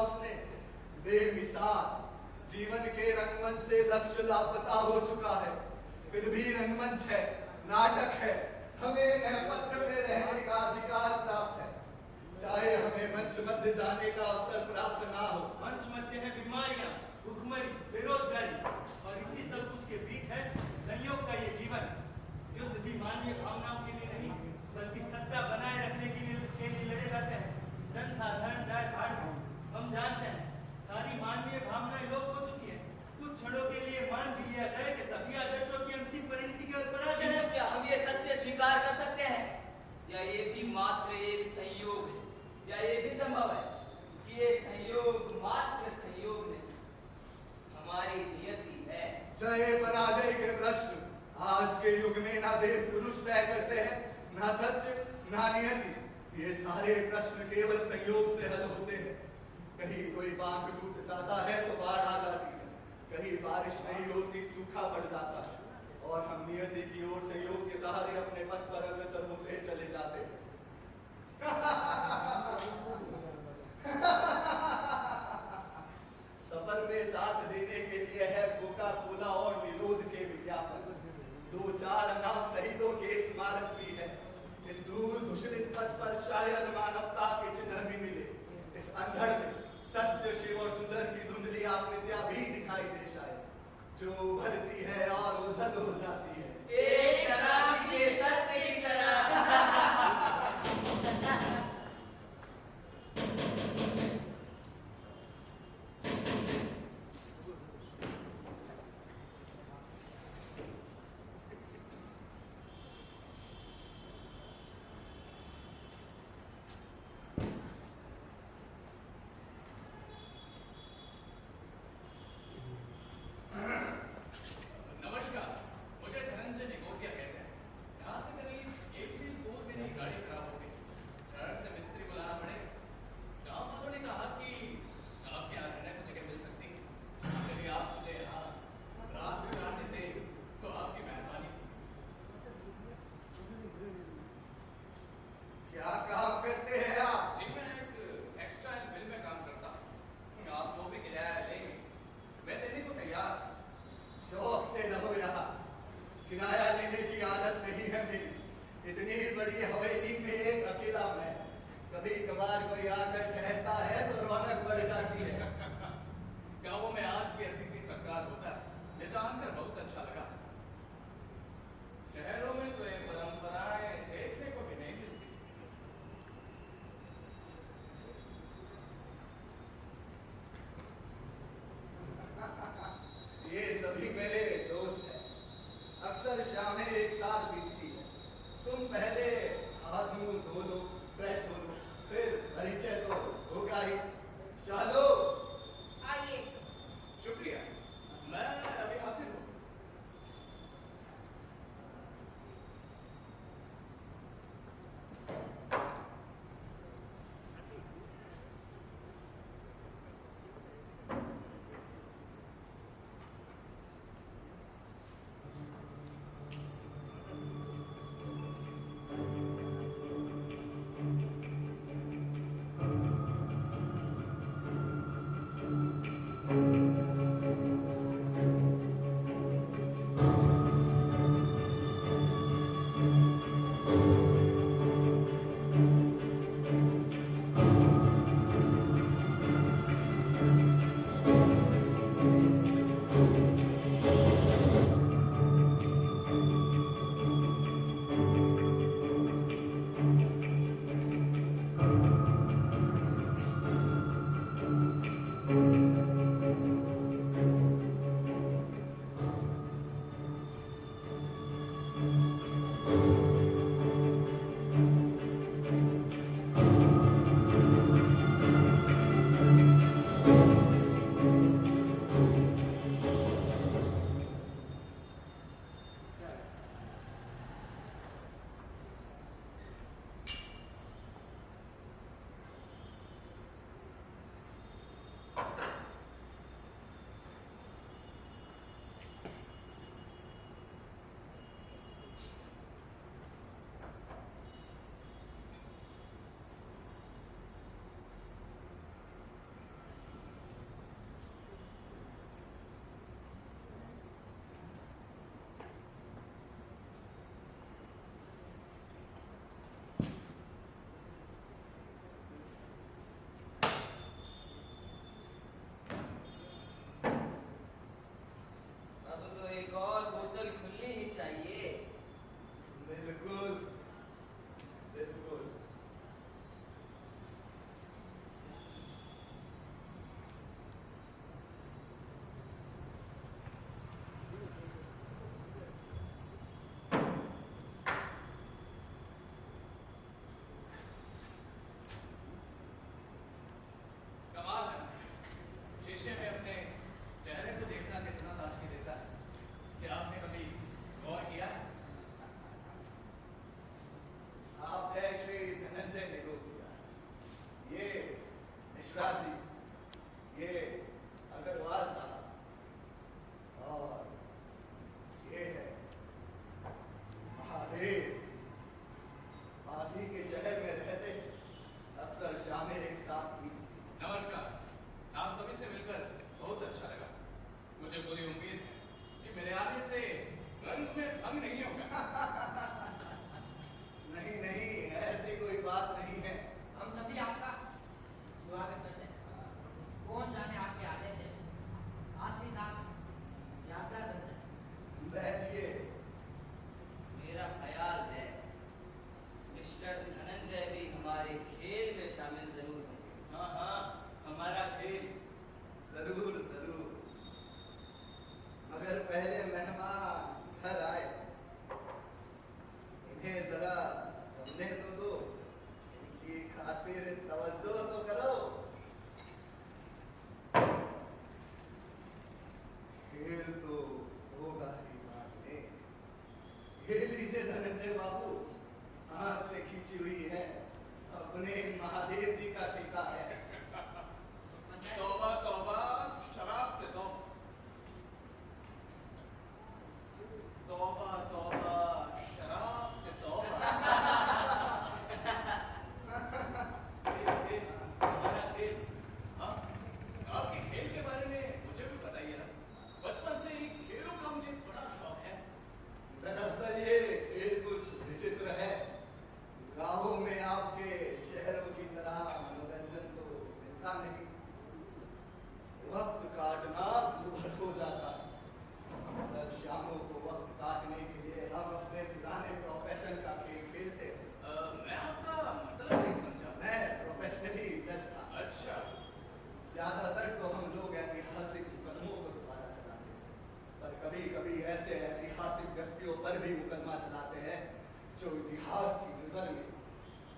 उसने। बेमिसाल जीवन के रंगमंच से लक्ष्य लापता हो चुका है, फिर भी रंगमंच है, नाटक है, हमें नेपथ्य में रहने का अधिकार प्राप्त है, चाहे हमें मंच मध्य जाने का अवसर प्राप्त ना हो। मंच मध्य है बीमारियां, भुखमरी, बेरोजगारी, और इसी सब कुछ के बीच है संयोग का ये जीवन। युद्ध भी मानवीय भावनाओं के लिए नहीं, बल्कि सत्ता बनाए रखने के लिए लड़े जाते हैं। जनसाधारण जाए भाड़ में, हम जानते हैं सारी मानवीय भावनाएं लोप हो चुकी है। कुछ क्षणों के लिए मान भी लिया जाए कि सभी आदर्शों की अंतिम परिणति केवल पराजय है। क्या हम ये सत्य स्वीकार कर सकते हैं, या ये भी मात्र एक संयोग है, या ये भी संभव है कि ये संयोग मात्र संयोग नहीं, हमारी नियति है। जय पराजय के प्रश्न आज के युग में ना देव पुरुष तय करते हैं, ना सत्य, ना नियति। ये सारे प्रश्न केवल संयोग से हल होते हैं। कहीं कोई बांध टूट जाता है तो बाढ़ आ जाती है, कहीं बारिश नहीं होती सूखा पड़ जाता है, और हम नियति की ओर संयोग के सहारे अपने पथ पर अग्रसर होते चले जाते हैं। सफर में साथ देने के लिए है कोका कोला और निरोध के विज्ञापन। 2-4 अनाथ शहीदों के स्मारक भी है। इस दूर धूषित पथ पर शायद मानवता के चिन्ह भी मिले। इस अंधड़ में सत्य, शिव और सुंदर की धुंधली आकृतियां भी दिखाई दे शायद, जो भरती है और ओझल हो जाती है। एक शराबी के सत्य की तरह।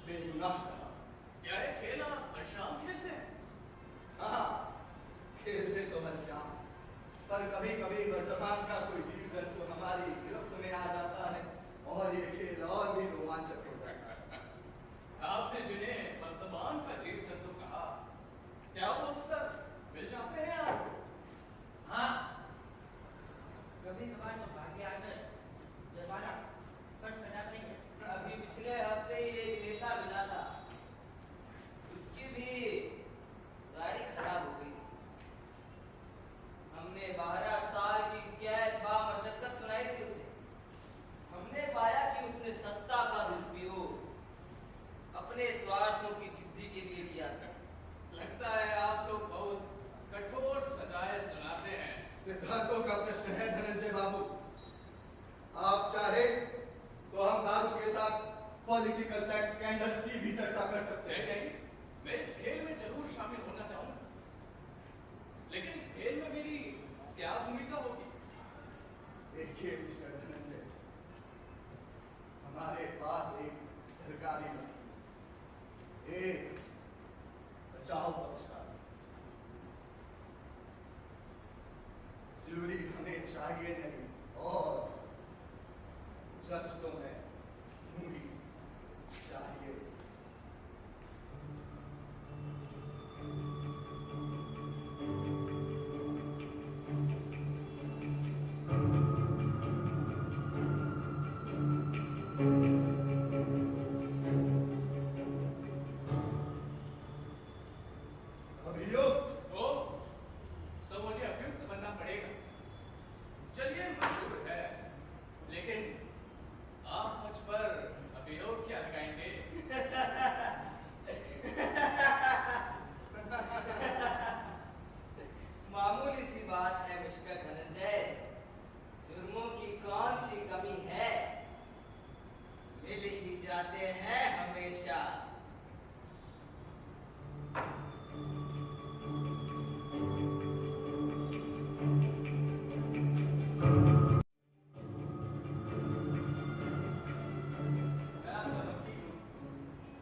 बेगुनाह कहा। क्या ये खेल आप हर शाम खेलते हैं? हाँ, खेलते तो हर शाम, पर कभी कभी वर्तमान का कोई जीव जंतु हमारी गिरफ्त में आ जाता है और ये खेल और भी रोमांचक हो जाता है। आपने जिन्हें वर्तमान का जीव जंतु कहा, क्या वो अक्सर मिल जाते हैं आपको? हाँ, कभी कभार तो भाग्य आकर जमाना खटखटा नहीं है। अभी पिछले हफ्ते ही एक नेता मिला था, उसकी भी गाड़ी खराब हो गई। हमने 12 साल की कैद बामशक्कत सुनाई थी उसे। हमने पाया कि उसने सत्ता का दुरुपयोग अपने स्वार्थों की सिद्धि के लिए किया था। लगता है आप लोग बहुत कठोर सजाएं सुनाते हैं। सिद्धांतों का प्रश्न है धनंजय बाबू। आप चाहे तो हम दारू के साथ पॉलिटिकल सेक्स स्कैंडल्स की भी चर्चा कर सकते हैं। नहीं, मैं इस खेल में जरूर शामिल होना चाहूंगा, लेकिन इस खेल में मेरी क्या भूमिका होगी? देखिए मिस्टर धनंजय, हमारे पास एक सरकारी वकील, एक बचाव पक्षकार, ज्यूरी हमें चाहिए नहीं और जज तो मैं हूं ही, चाहिए। अभियुक्त ओ, तो मुझे अभियुक्त बनना पड़ेगा। चलिए मंजूर है, लेकिन आप मुझ पर अभियोग क्या लगाएंगे? मामूली सी बात है मिस्टर धनंजय, जुर्मों की कौन सी कमी है, मिल ही जाते हैं हमेशा। मैं आपका वकील हूँ।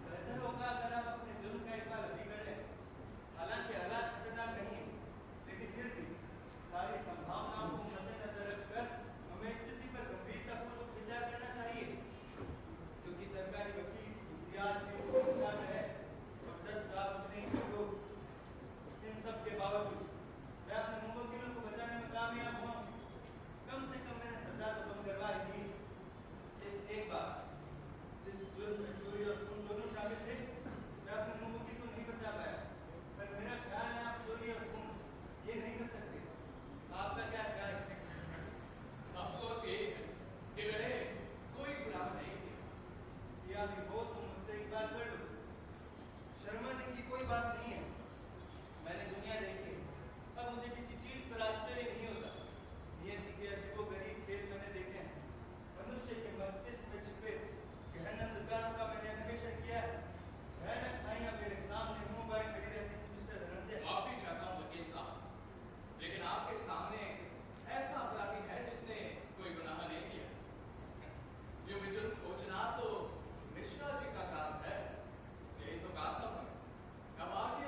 बेहतर होगा अगर आप अपने जुर्म का एक बार अभिगम लें। हालांकि हालात खतरनाक नहीं है, लेकिन फिर भी सारी संभावनाओं को मद्देनजर रखकर हमें स्थिति पर गंभीरतापूर्वक विचार करना चाहिए, क्योंकि सरकारी वकील की बुद्धियात भी उसके साथ है और जज साहब उतने ही लोग। इन सब के बावजूद मैं अपने मुवक्किलों को बचाने में कामयाब हुआ। कम से कम मैंने सजा तो कम करवाई थी। सिर्फ एक बार, जिस जुर्म में चोरी और खून दोनों शामिल थे, मैं अपने मुवक्किल को नहीं बचा पाया। पर मेरा ख्याल है आप चोरी और खून ये नहीं कर सकते। आपका क्या ख्याल है? अफसोस ये है कि मैंने कोई गुनाह नहीं किया। या भी हो तो मुझसे एक बार कर लो। शर्माने की कोई बात नहीं है। मैंने दुनिया देखी है, अब मुझे किसी चीज पर आश्चर्य नहीं होता। नियति के अजीबोगरीब खेल मैंने देखे हैं। मनुष्य के मस्तिष्क में छिपे गहन अंधकारों का मैंने अन्वेषण किया है। भयानक खाइयां मेरे सामने मुंह बाएं खड़ी रहती थी मिस्टर धनंजय। माफी चाहता हूँ वकील साहब, लेकिन आपके सामने ऐसा अपराधी है जिसने कोई गुनाह नहीं किया। जो भी जुर्म खोजना तो मिश्रा जी का काम है। यही तो कहा था मैं। अब आगे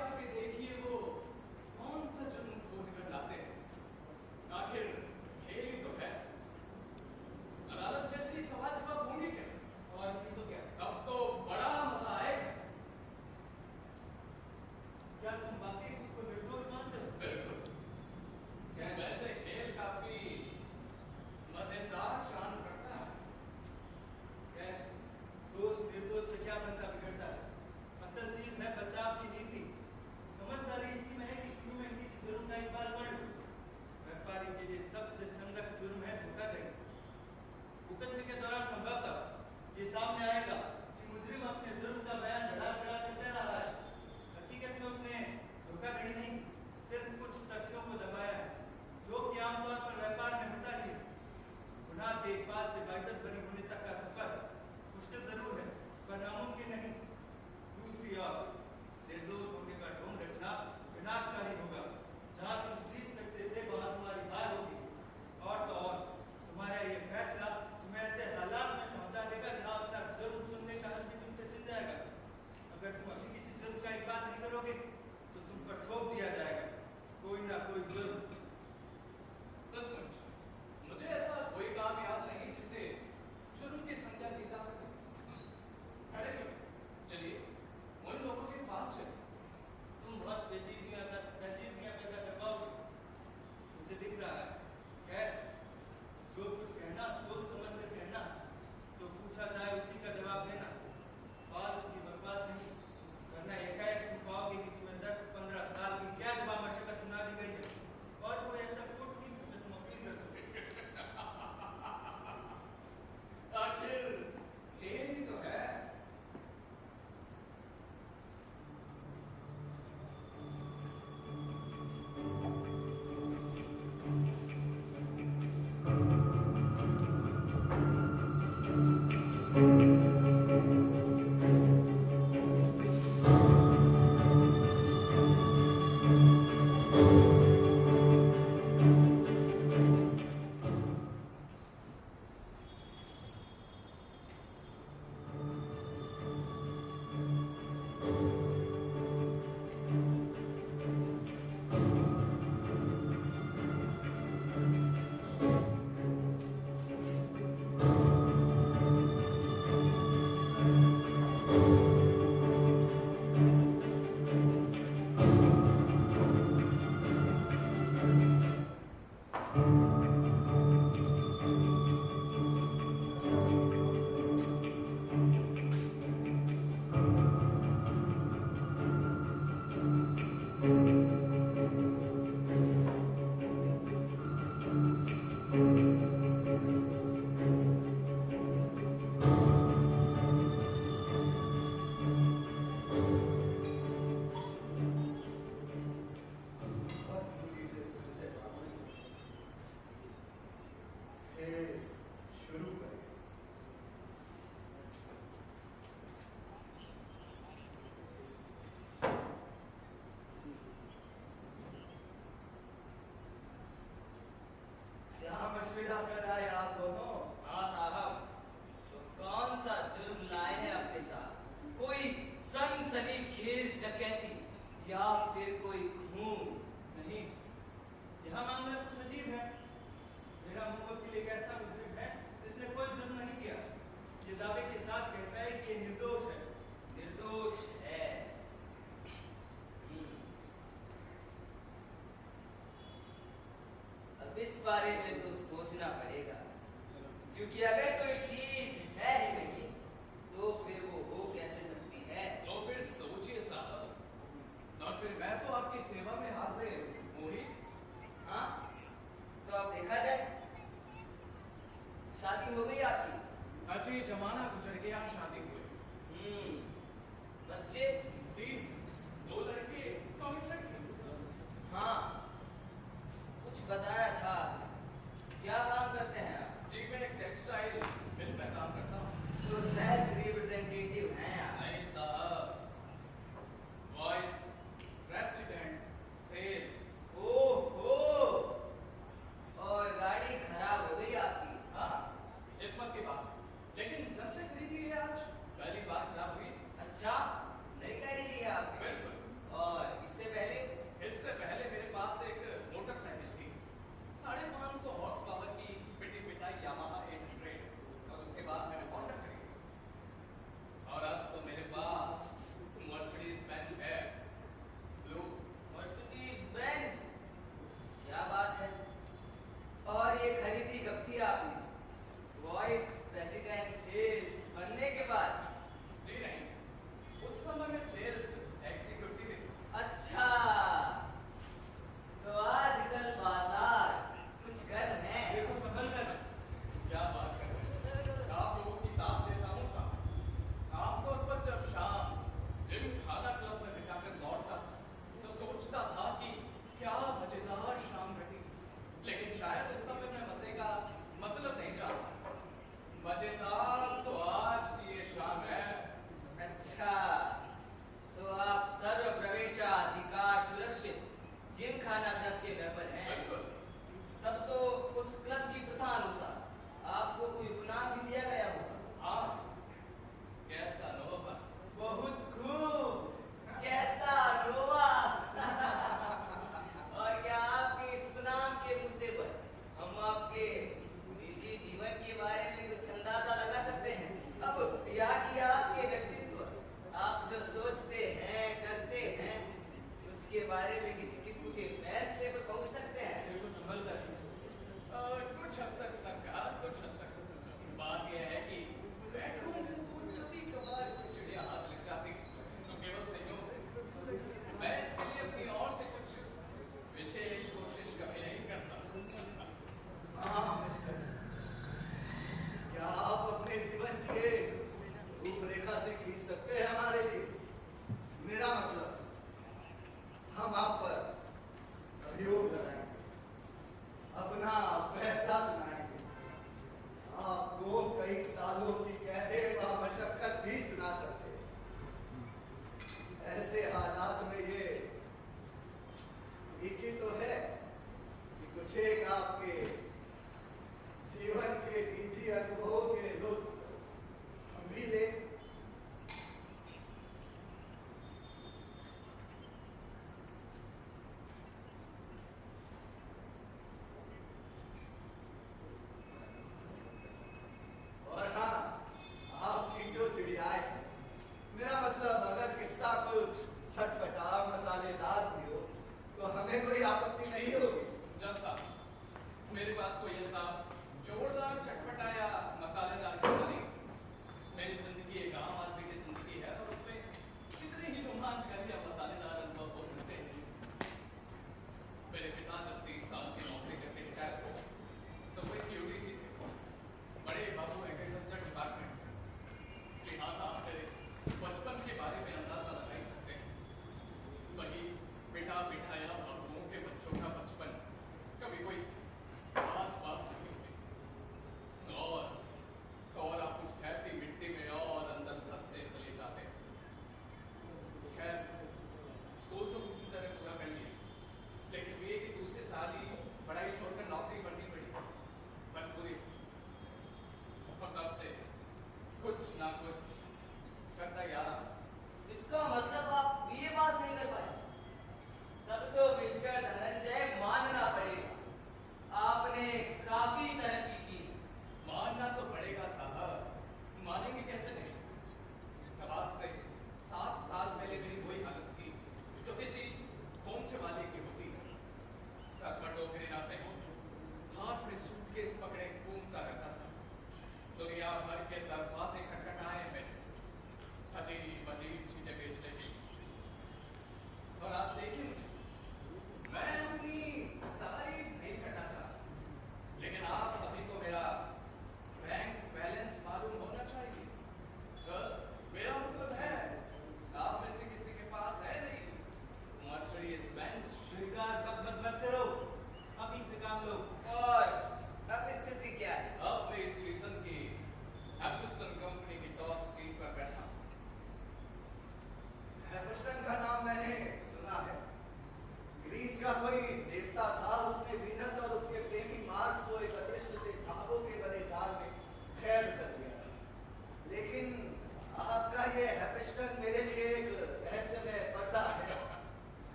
इस बारे में तो सोचना पड़ेगा, क्योंकि अगर कोई चीज है ही नहीं तो फिर वो हो कैसे सकती है। तो फिर सोचिए साहब, और फिर मैं तो आपकी सेवा में हाजिर मोहित। हाँ, तो अब देखा जाए। शादी हो गई आपकी? अजी जमाना गुजर गया, शादी हुई। बच्चे? 3, 2 लड़के और 1 लड़की। हाँ, कुछ बताया था। क्या काम करते हैं आप? जी मैं एक टेक्सटाइल मिल में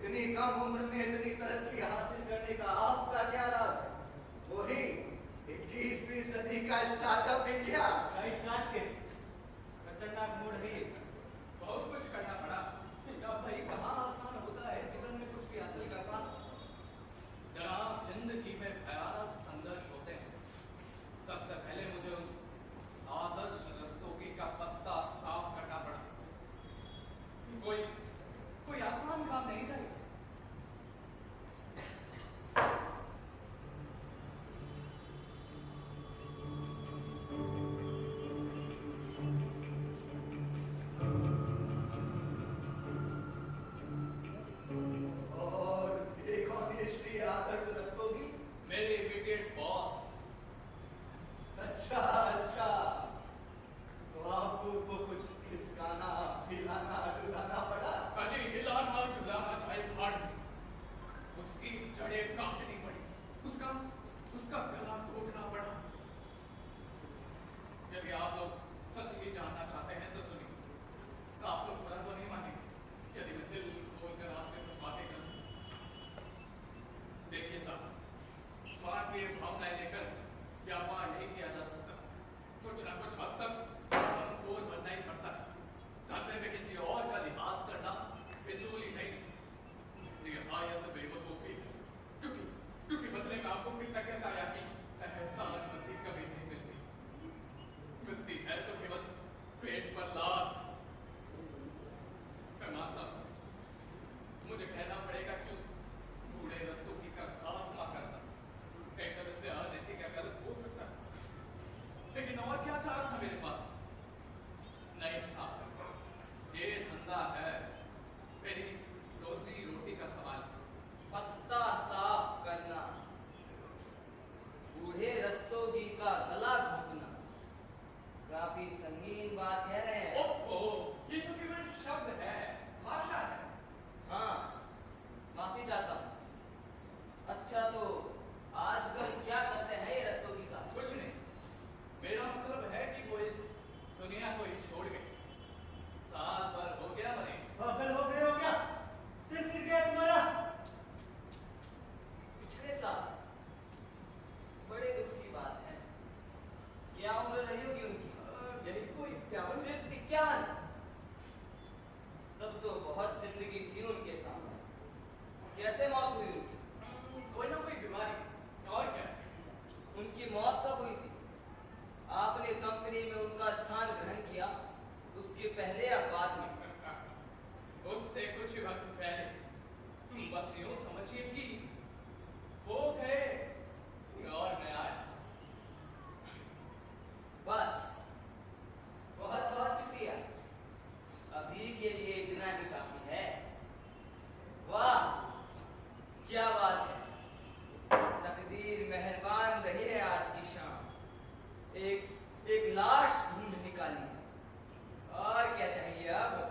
इतनी कम उम्र में इतनी तरक्की हासिल करने का आपका क्या राज है? वही 21वीं सदी का स्टार्टअप इंडिया। साइड काट के खतरनाक मोड़ है ये। बहुत कुछ करना पड़ा। क्या भाई कहाँ आसान होता है जीवन में कुछ भी हासिल कर पाना। जनाब, जिंदगी में भयानक संघर्ष होते हैं। सबसे पहले मुझे उस आदर्श रस्तोगी का पत्ता साफ करना पड़ा। कोई आसान काम नहीं था। और ये कौन है श्री आदर्श रस्तोगी? मेरे इमीडिएट बॉस। अच्छा अच्छा, तो आपको उनको कुछ खिसकाना, हिलाना, डुलाना पड़ा? अजी हिलाना डुलाना चाहे फाड़ दी। उसकी जड़ें काटनी पड़ी। उसका गला घोटना पड़ा। यदि आप लोग सच ही जानना चाहते हैं तो सुनिए। तो आप लोग बुरा तो नहीं मानेंगे यदि मैं दिल खोलकर आपसे कुछ बातें करूं। देखिए साहब, स्वार्थी भावनाएं लेकर व्यापार नहीं किया जा सकता। कुछ ना कुछ हद तक आदमखोर बनना ही पड़ता है। धंधे में किसी और का लिहाज करना फिजूल ही नहीं, निहायत बेवकूफी है। क्योंकि बदले में आपको कृतज्ञता या कि एहसानमंदी कभी नहीं मिलती है तो केवल पेट पर लात। मैं मानता हूं, मुझे कहना पड़ेगा कि उस बूढ़े रस्तोगी का खात्मा करना एक तरह से अनैतिक या गलत हो सकता है, लेकिन और क्या चारा था मेरे पास? नहीं साहब, ये धंधा है, मेरी रोजी रोटी का सवाल। पत्ता साफ करना, बूढ़े रस्तोगी का गला घोटना, काफी संगीन बात कह रहे हैं। ओहो, ये तो केवल शब्द है, भाषा है। हाँ, माफी चाहता हूँ। अच्छा तो आजकल क्या करते हैं ये रस्तोगी साहब? कुछ नहीं, मेरा मतलब है कि वो इस दुनिया को ही छोड़ गए। साल भर हो गया मरे। पागल हो गए हो क्या? सिर फिर गया तुम्हारा? पिछले साल, बड़े दुख की बात है। क्या उम्र रही होगी उनकी? यही तो 51। सिर्फ 51। तब तो बहुत जिंदगी थी उनके सामने। कैसे मौत हुई उनकी? कोई ना कोई बीमारी, और क्या। उनकी मौत कब हुई थी? आपने कंपनी में उनका स्थान ग्रहण किया उसके पहले या बाद में? उससे कुछ ही वक्त पहले। बस यूं समझिए कि वो गए और मैं आया। बस, बहुत बहुत शुक्रिया। अभी के लिए इतना ही काफी है। वाह, क्या बात है। तकदीर मेहरबान रही है आज की शाम। एक लाश ढूंढ निकाली है। और क्या चाहिए अब?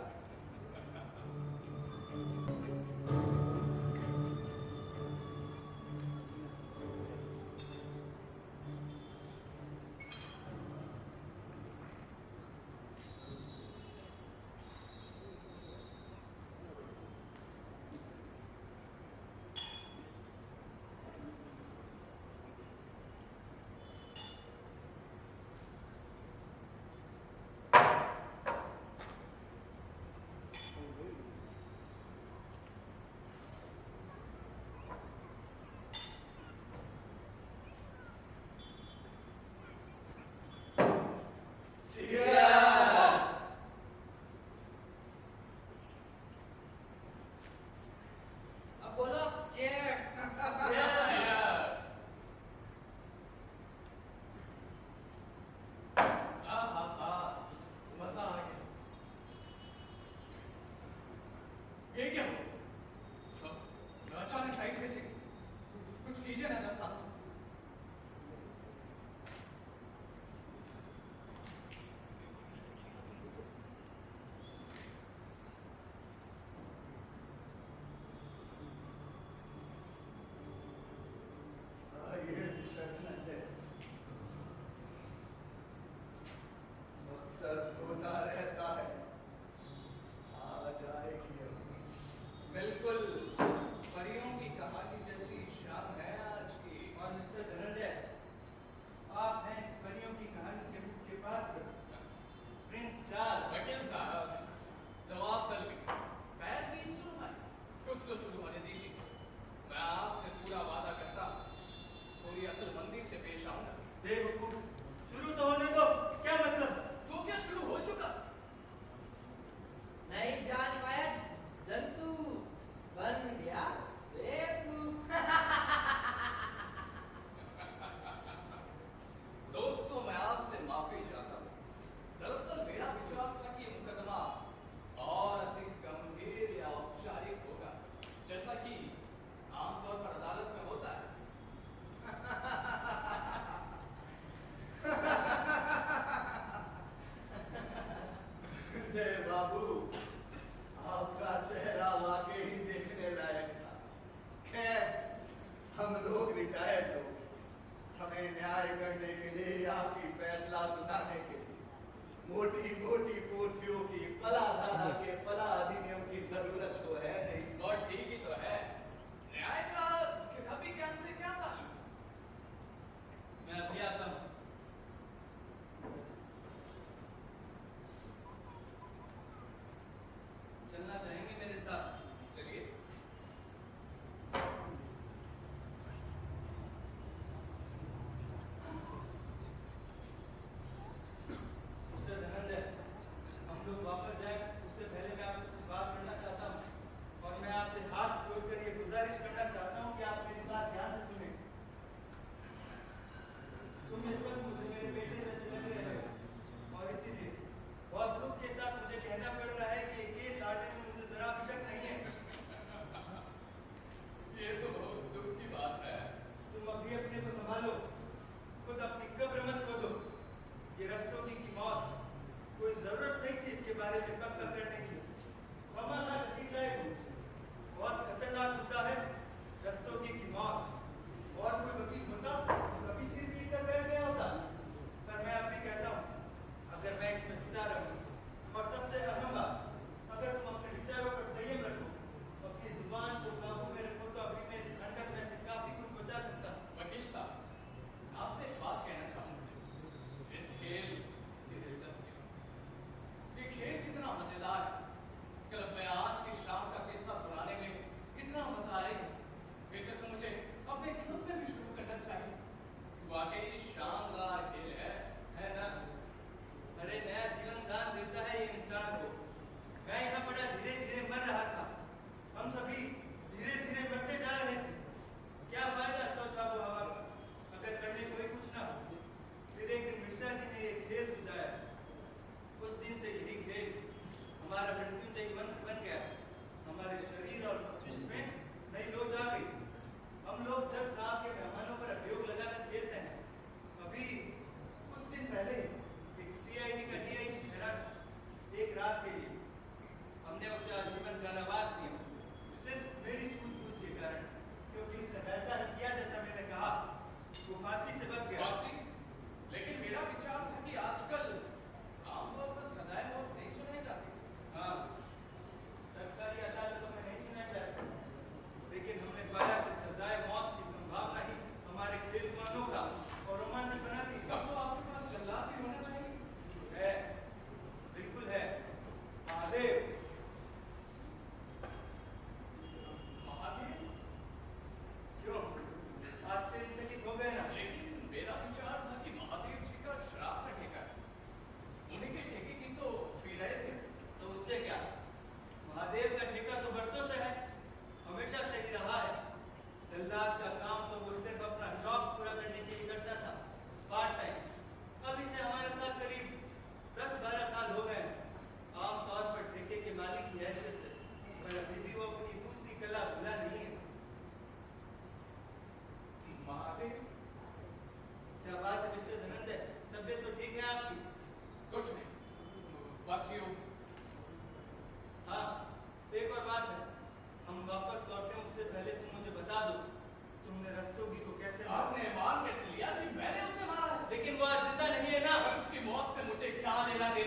Cheers! अब बोलो cheers। मजा आ गया। ये क्या हो? अचानक लाइट कैसे? कुछ कीजिए ना जरा साहब। आइए शरणजय। मकसद होता रहता है, आ जाएगी। बिल्कुल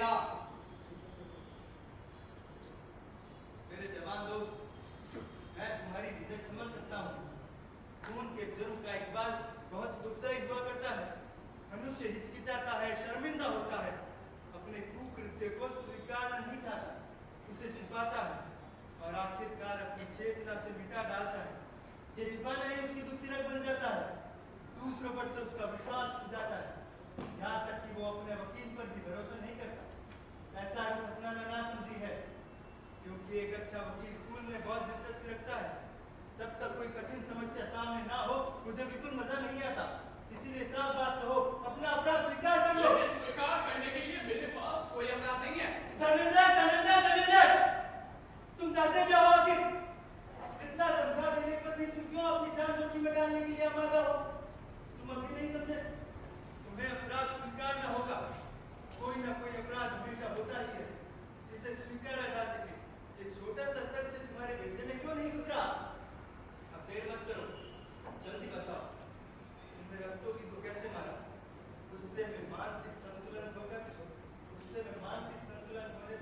क्या? मेरे जवान दोस्त, मैं तुम्हारी झिझक समझ सकता हूँ। खून के जुर्म का इकबाल बहुत दुखदायी हुआ करता है। मनुष्य हिचकिचाता है, शर्मिंदा होता है, अपने कुकृत्य को स्वीकारना नहीं चाहता, उसे छिपाता है और आखिरकार अपनी चेतना से मिटा डालता है। ये छिपाना ही उसकी दुखी रग बन जाता है। दूसरों पर से उसका विश्वास टूट जाता है, यहाँ तक कि वो अपने वकील पर भी भरोसा नहीं करता। ऐसा रुख अपनाना ना समझी है, क्योंकि एक अच्छा वकील खून में बहुत दिलचस्पी रखता है। जब तक कोई कठिन समस्या सामने ना हो, मुझे बिल्कुल मजा नहीं आता। इसीलिए साफ बात कहो, अपना अपराध स्वीकार कर लो। लेकिन स्वीकार करने के लिए मेरे पास कोई अपराध नहीं है। धनंजय, तुम चाहते क्या हो आखिर? इतना समझा देने पर भी तुम क्यों अपनी जान जोखिम में डालने के लिए आमादा हो? तुम अभी नहीं समझे? तुम्हें अपराध स्वीकारना होगा। कोई ना कोई अपराध हमेशा होता ही है, जिसे स्वीकारा जा सके। ये छोटा सा तथ्य तुम्हारे भेजे में क्यों नहीं गुजरा? अब देर मत करो, जल्दी बताओ, तुमने रस्तों की को कैसे मारा? गुस्से में मानसिक संतुलन होने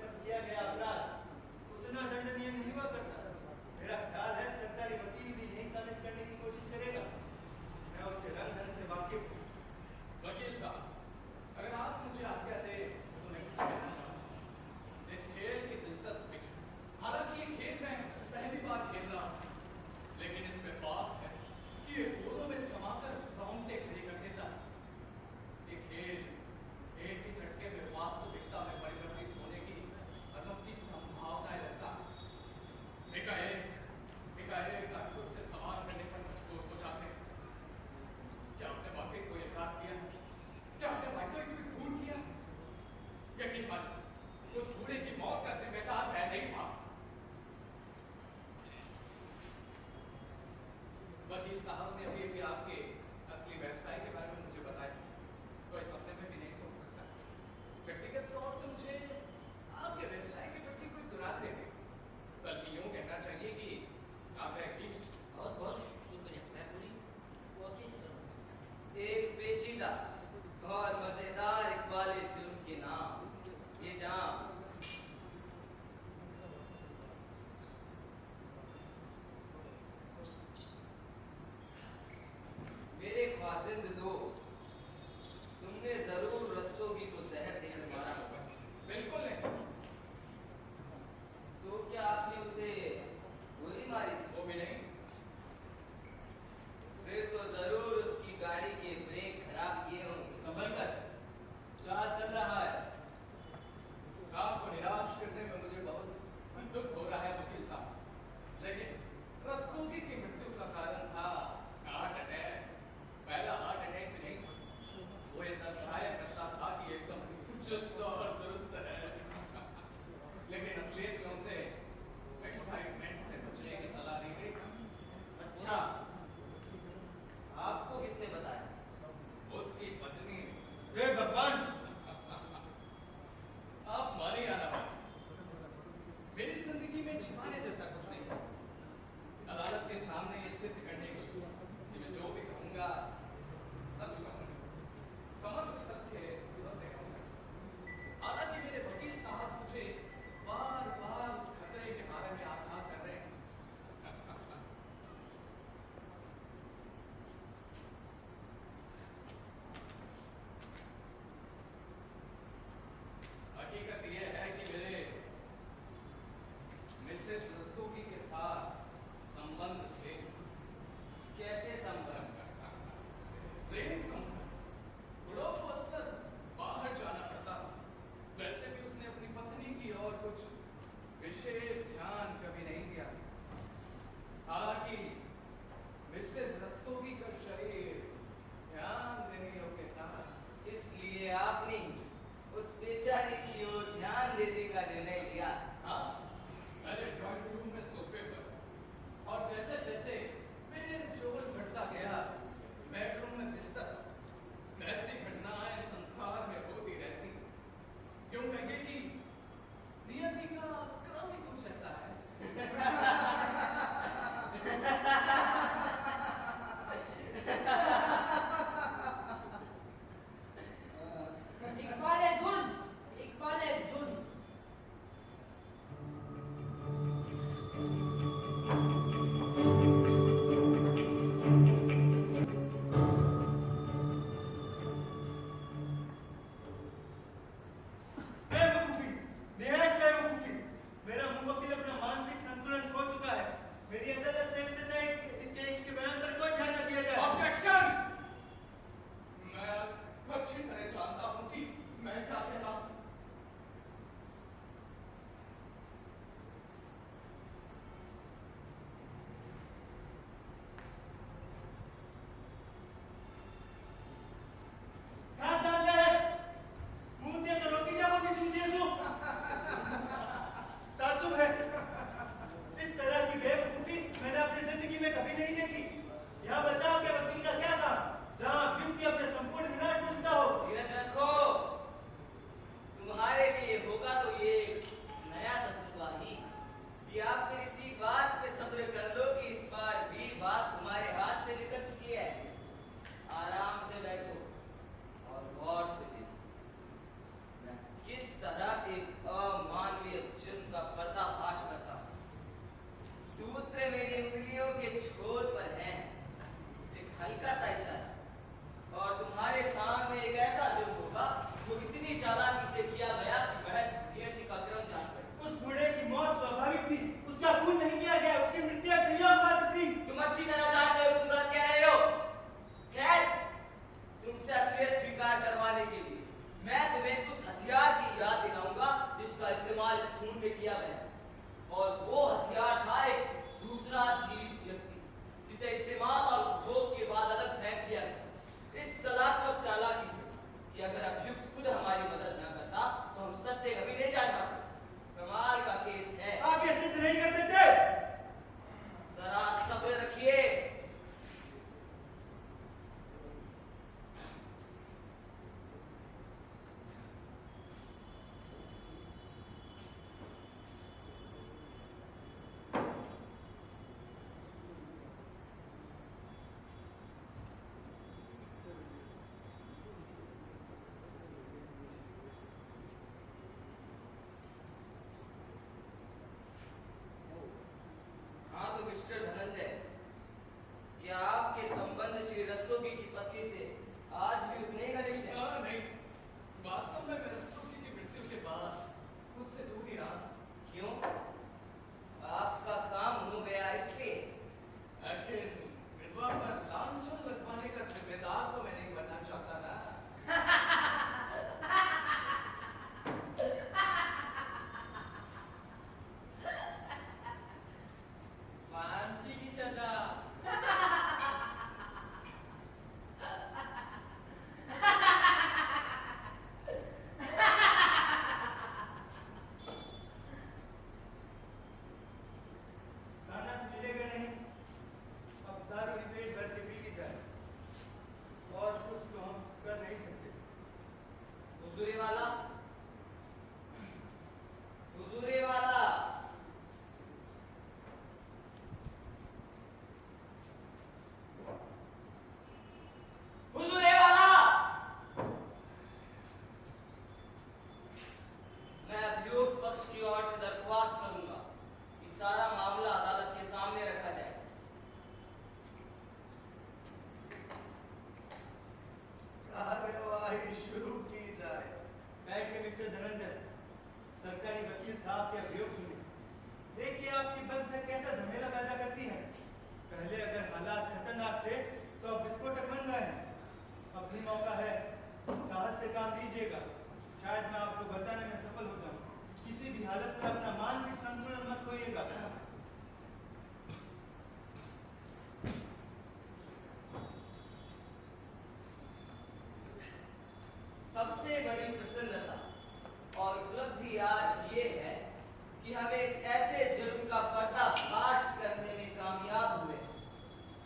पर किया गया अपराध उतना दंडनीय नहीं हुआ करता। मेरा ख्याल है सरकारी वकील भी यही साबित करने की कोशिश करेगा। मैं उसके रंग ढंग से वाकिफ हूँ। वकील साहब, अगर आप मुझे आज्ञा दे तो मैं कुछ कहना चाहूँगा। इस खेल की दिलचस्पी, हालांकि ये खेल मैं पहली बार खेल रहा हूँ, लेकिन इसमें बात है कि ये गोरों में समाकर रोंगटे खड़े कर देता है। ये खेल एक ही झटके में वास्तविकता में परिवर्तित होने की अनोखी संभावनाएं रखता है। एकाएक आप खुद से सवाल करने पर मजबूर हो जाते हैं। क्या आपने वाकई कोई अपराध किया? क्या आपने वाकई कोई खून किया? यकीन मानिए, उस बूढ़े की मौत का जिम्मेदार मैं नहीं था। वकील साहब ने अभी आपके असली व्यवसाय के बारे में मुझे बताया, तो इस सपने में भी नहीं सोच सकता। व्यक्तिगत तौर से मुझे आपके व्यवसाय के प्रति कोई दुराग्रह नहीं, बल्कि यूं कहना चाहिए कि आप एक बहुत बहुत शुक्रिया, मैं पूरी कोशिश करूंगा। एक पेचीदा और मजेदार इकबाल जुर्म के नाम, ये जाम मेरे ख्वाजिंद दोस्त, तुमने जरूर रस्तोगी को जहर देकर मारा होगा। बिल्कुल नहीं। तो क्या आपने उसे गोली मारी थी? वो भी नहीं। फिर तो जरूर उसकी गाड़ी के ब्रेक खराब किए होंगे। संभल कर, चाल चल रहा है। आपको निराश करने में मुझे बहुत दुख हो रहा है वकील साहब, लेकिन रस्तोगी की मृत्यु का कारण था हार्ट अटैक। पहला हार्ट अटैक भी नहीं था। वो ये दर्शाया करता था कि एकदम चुस्त और दुरुस्त है, लेकिन असलियत में उसे एक्साइटमेंट से बचने की सलाह दी गई। अच्छा, आपको किसने बताया? उसकी पत्नी। ए भगवान, आप माने या ना माने, मेरी जिंदगी में छिपाने जैसा कुछ नहीं है। अदालत के सामने ये सिद्ध करने के लिए कि मैं जो भी कहूँगा सच कहूँगा, समस्त तथ्य सत्य कहूँगा। हालांकि मेरे वकील साहब मुझे बार बार उस खतरे के बारे में आगाह कर रहे हैं। हकीकत यह है कि मेरे मिसेस एक छोर पर हैं, एक हल्का सा इशारा, और तुम्हारे सामने एक ऐसा जुर्म होगा जो इतनी चालाकी से किया गया कि महज नियति का क्रम जान पड़े। उस बूढ़े की मौत स्वाभाविक थी, उसका खून नहीं किया गया, उसकी मृत्यु एक संयोग मात्र थी। तुम अच्छी तरह जानते हो तुम गलत कह रहे हो। खैर, तुमसे असलियत स्वीकार करवाने के लिए मैं तुम्हें उस हथियार की याद दिलाऊंगा जिसका इस्तेमाल इस खून में किया गया, और वो हथियार था एक दूसरा जीवित व्यक्ति जिसे इस्तेमाल और उपभोग के बाद अलग फेंक दिया गया, इस कलात्मक चालाकी से कि अगर अभियुक्त खुद हमारी मदद न करता तो हम सत्य कभी नहीं जान पाते। कमाल का केस है। आप ये सिद्ध नहीं कर सकते। जरा सब्र रखिए। मिस्टर धनंजय, क्या आपके संबंध श्री रस्तोगी की पत्नी से आज भी उतने घनिष्ठ हैं? नहीं, वास्तव में मैं रस्तोगी की मृत्यु के बाद उससे दूर ही रहा। क्यों? आपका काम हो गया इसलिए? आखिर विधवा पर लांछन लगवाने का जिम्मेदार तो मैं नहीं बनना चाहता ना। फांसी की सजा। खाना मिलेगा नहीं, अब दारू ही पेट भर के पी ली जाए, और कुछ तो हम कर नहीं सकते। हुजूरी वाला, हुजूरी वाला, हुजूरी वाला। मैं अभियुक्त पक्ष की ओर से दरख्वास्त करूंगा कि सारा मामला अदालत के सामने रखा जाए। कार्यवाही शुरू की जाए। बैठिए मिस्टर धनंजय, सरकारी वकील साहब के अभियोग सुनिए। देखिए आपकी बंद से कैसा झमेला पैदा करती है। पहले अगर हालात खतरनाक थे तो अब विस्फोटक बन गए हैं। अब भी मौका है, साहस से काम लीजिएगा, शायद मैं आपको बचाने में सफल हो जाऊं। किसी भी हालत में अपना मानसिक संतुलन मत खोइएगा। सबसे बड़ी प्रसन्नता और उपलब्धि आज ये है कि हम एक ऐसे जुर्म का पर्दाफाश करने में कामयाब हुए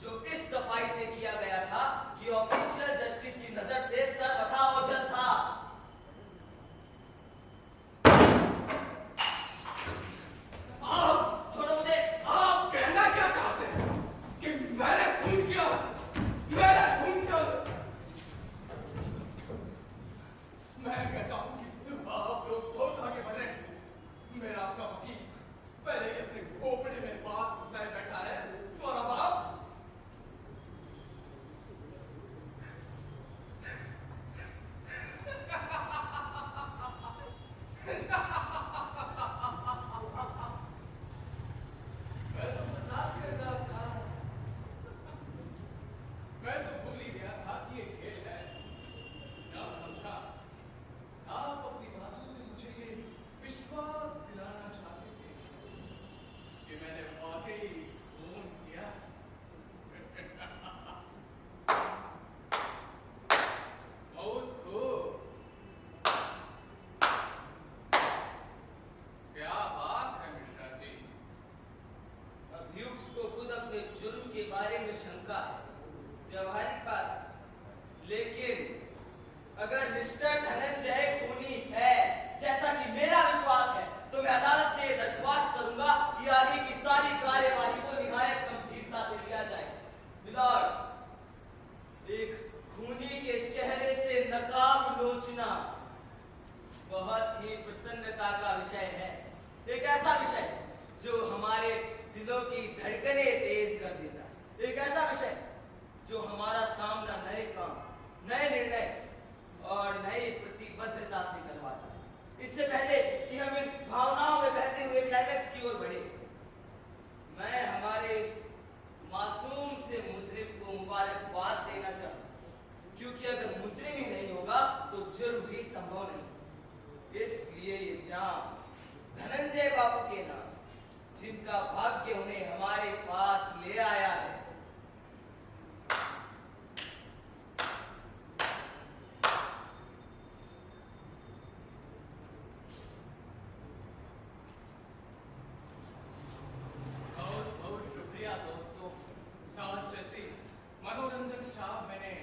जो इस सफाई से किया गया था कि ऑफिशियल जस्टिस की नजर से सर्वथा ओझल था। आप छोड़ो मुझे। आप कहना क्या चाहते हैं कि मैंने खून किया? मैंने खून किया? मैं कहता हूं कि आप लोग बहुत आगे बढ़े। मेरा आपका वकील पहले ही अपने खोपड़े में बात घुसाए बैठा है, और अब आप मैं तो मजाक कर रहा था। मैं तो भूल ही गया था कि ये खेल है। क्या समझा? आप अपनी बातों से मुझे ये विश्वास दिलाना चाहते थे कि मैंने वाकई खून किया। बहुत खूब। क्या बात है मिश्रा जी। अभियुक्त को खुद अपने जुर्म के बारे में शंका है, व्यवहारिक बात है। लेकिन अगर मिस्टर धनंजय खूनी है जैसा कि मेरा विश्वास है, तो मैं अदालत से दरख्वास्त करूंगा कि आगे की सारी कार्यवाही को निहायत गंभीरता से लिया जाए। मिलॉर्ड, एक खूनी के चेहरे से नकाब लोचना बहुत ही प्रसन्नता का विषय है। एक ऐसा विषय जो हमारे दिलों की धड़कनें तेज कर देता है। नए निर्णय और नई प्रतिबद्धता से करवाता है। इससे पहले कि हम इन भावनाओं में बहते हुए क्लाइमैक्स की ओर बढ़े, मैं हमारे इस मासूम से मुजरिम को मुबारकबाद देना चाहूँ, क्योंकि अगर मुजरिम ही नहीं होगा तो जुर्म भी संभव नहीं। इसलिए ये जाम धनंजय बाबू के नाम, जिनका भाग्य उन्हें हमारे पास ले आया है। बहुत बहुत शुक्रिया दोस्तों। आज जैसी मनोरंजक शाम मैंने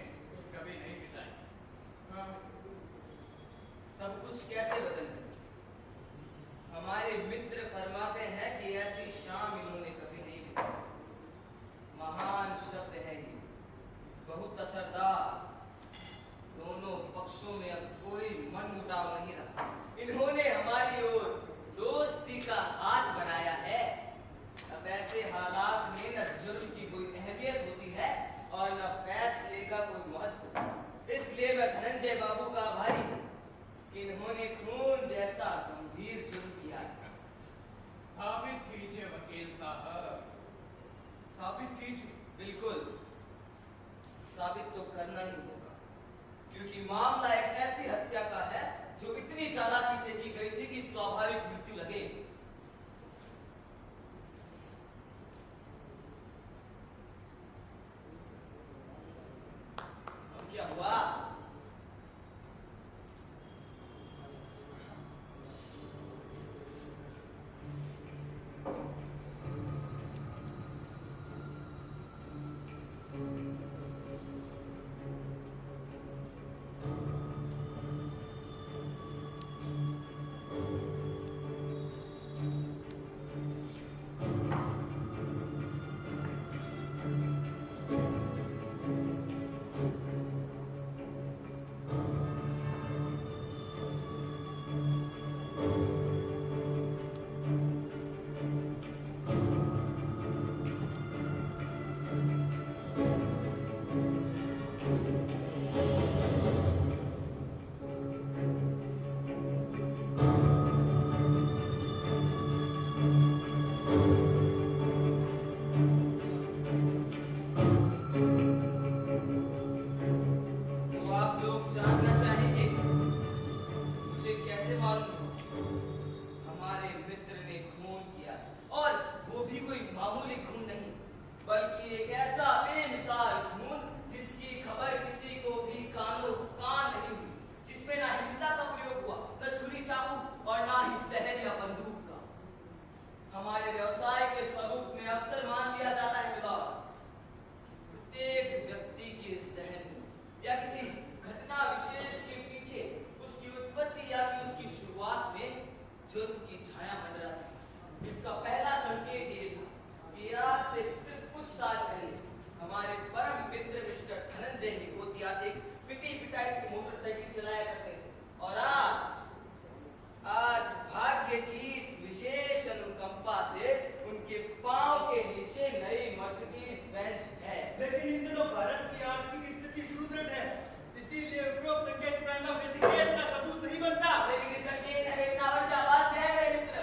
कभी नहीं बिताई। हाँ, सब कुछ कैसे बदल गया। हमारे मित्र फरमाते हैं कि ऐसी शाम इन्होंने कभी नहीं बिताई। महान शब्द है ये, बहुत असरदार। दोनों पक्षों में अब कोई मनमुटाव नहीं रहा। इन्होंने हमारी ओर दोस्ती का हाथ बढ़ाया है। अब ऐसे हालात में न जुर्म की कोई अहमियत होती है और न फैसले का कोई महत्व। इसलिए मैं धनंजय बाबू का आभारी हूँ कि इन्होंने खून जैसा गंभीर जुर्म किया है। साबित कीजिए वकील साहब, साबित कीजिए। बिल्कुल, साबित तो करना ही होगा, क्योंकि मामला एक ऐसी हत्या का है जो इतनी चालाकी से की गई थी कि स्वाभाविक मृत्यु लगे। अब क्या हुआ? तो आप लोग जानना चाहेंगे मुझे कैसे मालूम हमारे मित्र ने खून किया, और वो भी कोई मामूली खून नहीं, बल्कि एक ऐसा बेमिसाल खून जिसकी खबर किसी को भी कानो कान नहीं हुई, जिसमें ना हिंसा का प्रयोग हुआ, न छुरी चाकू और ना ही जहर या बंदूक का। हमारे व्यवसाय के स्वरूप में अक्सर मान लिया जाता है मिलावट। प्रत्येक व्यक्ति के जहन में या किसी घटना विशेष के पीछे उसकी उत्पत्ति या कि उसकी शुरुआत में जुर्म की छाया मंडरा थी। इसका पहला संकेत ये था कि आज से सिर्फ कुछ साल पहले हमारे परम मित्र मिस्टर धनंजय निगोतिया एक पिटी पिटाई से मोटरसाइकिल चलाया करते थे, और आज भाग्य की इस विशेष अनुकंपा से उनके पांव के नीचे नई मर्सिडीज बेंच है। लेकिन इन दिनों भारत की आर्थिक स्थिति सुदृढ़ है, इसीलिए उपरोक्त संकेत प्राइमा फेसी केस का सबूत नहीं बनता। लेकिन इस संकेत हमें इतना अवश्य आभास है मेरे मित्र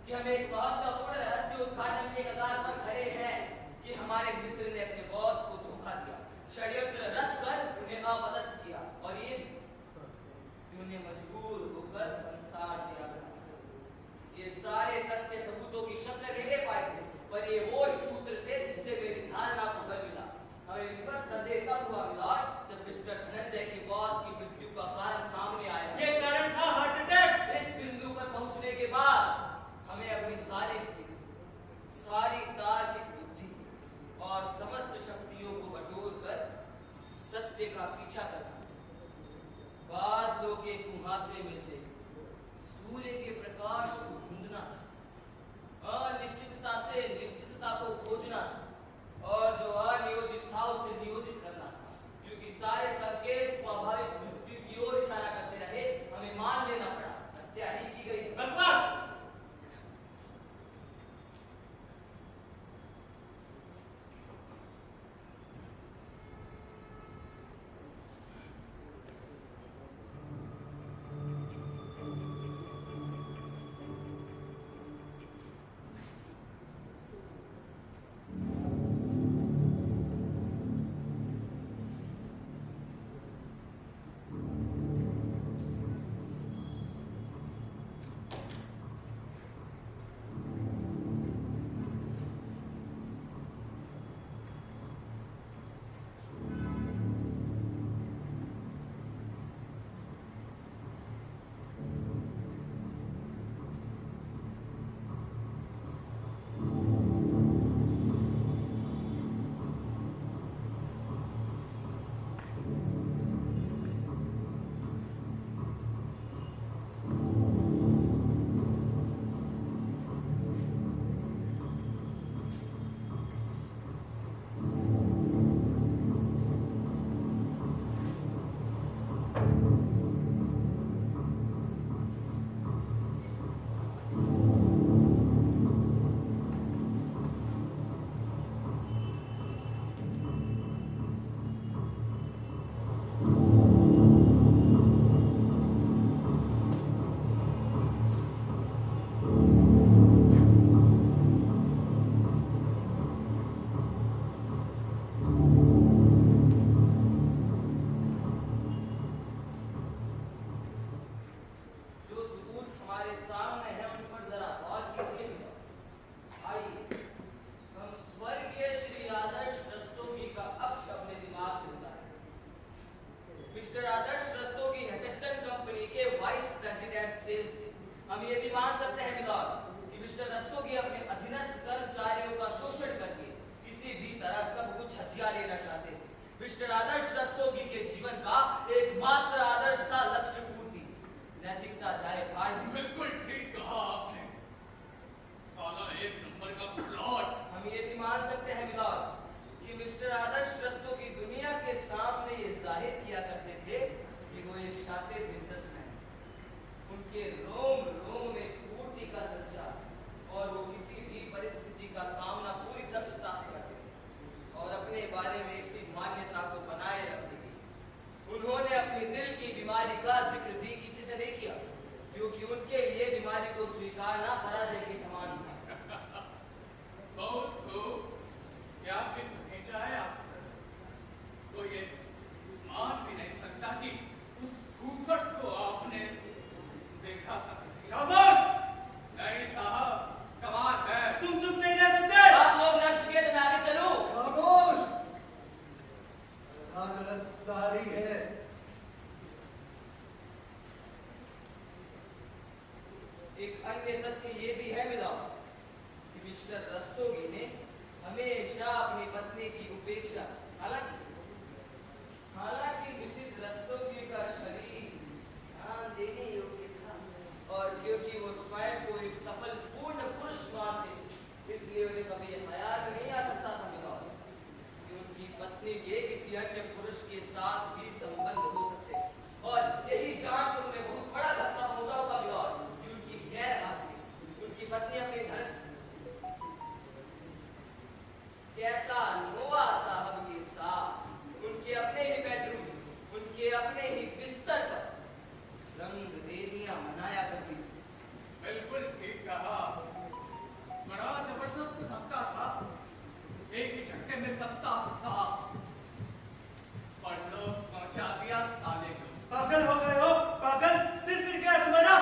कि हम एक महत्वपूर्ण रहस्य उद्घाटन के कगार पर खड़े हैं कि हमारे मित्र ने अपने बॉस को धोखा दिया, षड्यंत्र रचकर उन्हें अपदस्थ किया, और ये कि उन्हें मजबूर होकर संसार दिया। ये सारे तथ्य सबूतों की शक्ल नहीं ले पाए थे, पर ये वो ही सूत्र थे जिससे मेरी धारणा को बल मिला। हमें विगत संदेह तब हुआ मिलॉर्ड, जब मिस्टर धनंजय के बॉस की मृत्यु का कारण सामने आया। ये कारण था हार्ट अटैक। इस बिंदु पर पहुंचने के बाद हमें अपनी सारी तार्किक बुद्धि और समस्त शक्तियों को बटोरकर सत्य का पीछा करना, बादलों के कुहासे में से सूर्य के प्रकाश को ढूंढना था, अनिश्चितता से निश्चितता को खोजना था, और जो अनियोजित था उसे नियोजित करना था, क्योंकि सारे संकेत स्वाभाविक मृत्यु की ओर इशारा करते रहे। हमें मान लेना पड़ा, हत्या ही की गई। बकवास। इनका सामना पूरी दक्षता से करते और अपने बारे में इसी मान्यता को बनाए रखते थे। उन्होंने अपनी दिल की बीमारी का जिक्र भी किसी से नहीं किया, क्योंकि उनके लिए बीमारी को स्वीकारना पराजय के समान था। बहुत खूब, क्या चित्र खींचा है आप? तो ये मान भी नहीं सकता कि उस घूसट को आपने देखा था। खामोश! नहीं साहब, कमाल है। तुम चुप नहीं रह सकते। आप लोग लड़ चुके तो मैं आगे चलूं। खामोश! अदालत जारी है। एक अन्य तथ्य ये भी है मिलाओ कि मिस्टर रस्तोगी ने हमेशा अपनी पत्नी की उपेक्षा, हालांकि मिसेस रस्तोगी का शरीर ध्यान देने योग्य था और क्योंकि वो स्वयं को एक सफल पूर्ण पुरुष मानते, इसलिए उन्हें कभी ख्याल में नहीं आ सकता था मिलाओ कि उनकी पत्नी के किसी अन्य पुरुष के साथ भी संबंध हो सकते हैं। और यही जानकर उन्हें बहुत बड़ा धक्का पहुंचा होगा मिलाओ कि उनकी गैर हाजिरी, उनकी पत्नी अपने घर कैसा नोआ साहब के साथ उनके अपने ही बेडरूम, उनके अपने ही बिस्तर पर रंग रेलियां मनाया करती थी। बिल्कुल ठीक कहा। बड़ा जबरदस्त धक्का था। एक ही झटके में तख्ता साफ पढ़ लो, पहुंचा दिया साले को। पागल हो गए हो? पागल? सिर क्या है तुम्हारा?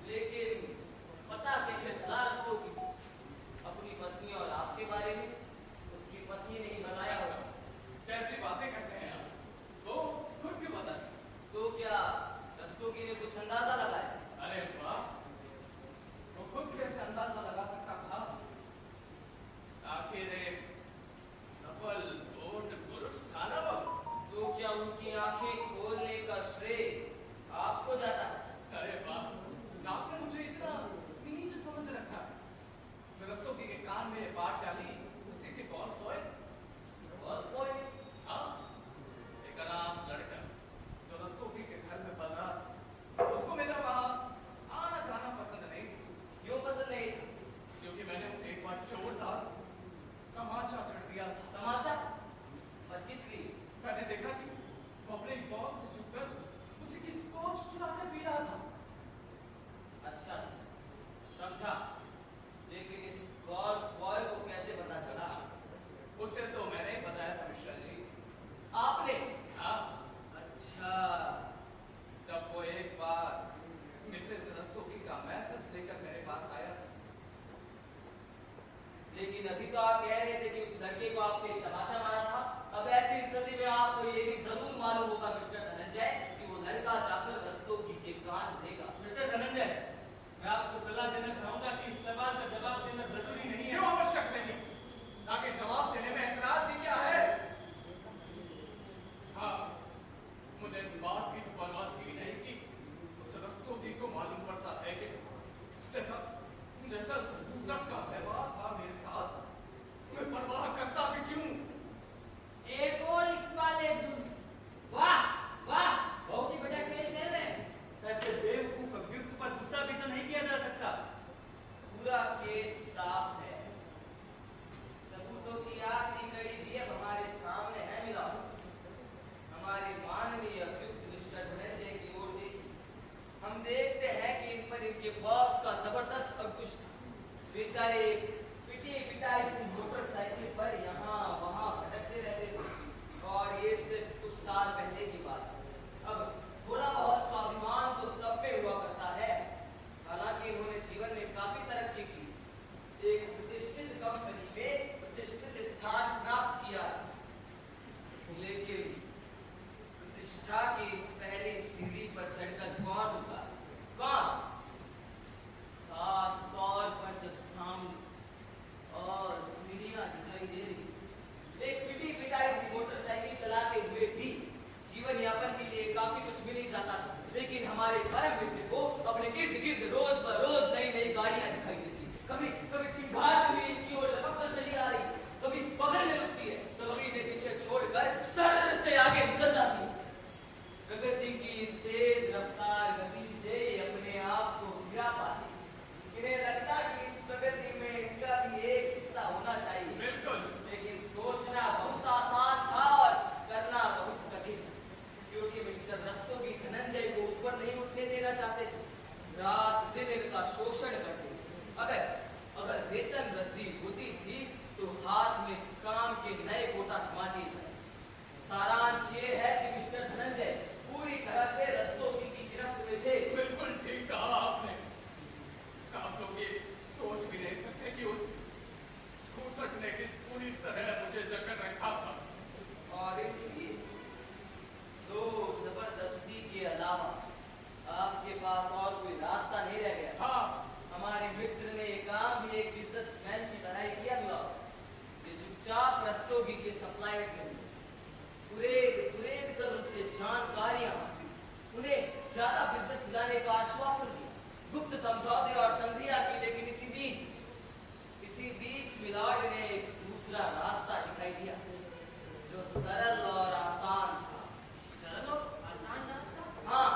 लेकिन पता कैसे चला रस्तोगी अपनी पत्नी और आपके बारे में? उसकी पत्नी ने ही बताया होगा। कैसी बातें करते हैं आप? वो खुद क्यों बता रही? तो क्या रस्तोगी ने कुछ अंदाजा लगाया? अरे वाह, वो खुद कैसे अंदाजा लगा सकता था? आखिर एक सफल पूर्ण पुरुष था ना वो। तो क्या उनकी आंखें खोलने का श्रेय आपको जाता है? अरे वाह, आपने मुझे इतना नीच समझ रखा है। रस्तोगी के कान में ये बात डाली, उसी के कौन सोए? और कोई हाँ, एक अनाथ लड़का जो रस्तोगी के घर में पल रहा था। उसको मेरा वहां आना जाना पसंद नहीं, क्यों पसंद नहीं? क्योंकि मैंने उसे एक बार छोड़ डाल तमाचा चढ़ दिया था। तमाचा? और किस लिए? मैंने देखा कि वो अपने बॉल से झुककर उसी की स्कॉच चुरा कर पी रहा था। अच्छा, समझा। लेकिन इस गॉल्फ बॉय को कैसे पता चला? उसे तो मैंने ही बताया था मिश्रा जी। आपने? हाँ, अच्छा, जब वो एक बार मिसेस रस्तोगी का मैसेज लेकर मेरे पास आया था। लेकिन अभी तो आप कह रहे थे कि उस लड़के को आपने तमाचा मारा था। अब ऐसी स्थिति में आपको ये भी जरूर मालूम होगा मिस्टर धनंजय कि वो लड़का जाकर रस्तोगी के कान देगा। मिस्टर धनंजय, मैं आपको सलाह देना चाहूंगा कि इस सवाल का जवाब देना जरूरी नहीं है। क्यों आवश्यक नहीं? ताकि जवाब देने में एतराज ही क्या है? हाँ, मुझे इस बात की तो परवाह थी नहीं कि उस रस्तोगी को मालूम पड़ता है कि जैसा जैसा सबका व्यवहार था मेरे साथ, मैं परवाह करता भी क्यों? एक और इकबाले दूं। वाह वाह, बहुत ही बढ़िया खेल खेल रहे हैं। ऐसे बेवकूफ अभियुक्त पर गुस्सा भी तो नहीं किया जा सकता। जानकारियां हासिल, उन्हें ज्यादा बिजनेस दिलाने का आश्वासन दिया, गुप्त समझौते और संधियां की, लेकिन इसी बीच मिलाड ने एक दूसरा रास्ता दिखाई दिया जो सरल और आसान था। सरल और आसान रास्ता? हाँ,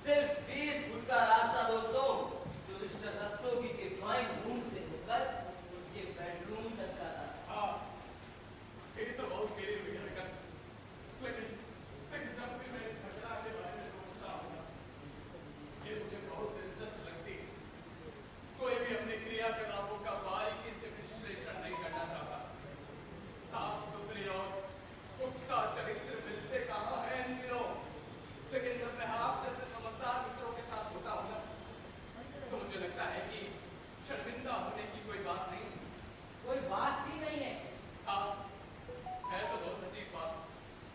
सिर्फ 20 फुट का रास्ता दोस्तों, जो मिस्टर रस्तोगी के ड्राइंग रूम से होकर उनके बेडरूम तक जाता था। हाँ, ये तो बहुत गिरी हुई हरकत, लेकिन जब भी मैं इस घटना के बारे में सोचता हूँ, ये मुझे बहुत दिलचस्प लगती है। कोई भी अपने क्रियाकलापों का बारीकी से विश्लेषण नहीं करना चाहता। साफ सुथरी और पुख्ता चरित्र मिलते कहाँ है इन दिनों? लेकिन जब मैं आप जैसे समझदार मित्रों के साथ होता हूँ ना, तो मुझे लगता है कि शर्मिंदा होने की कोई बात नहीं। कोई बात भी नहीं है। हाँ, है तो बहुत अजीब बात,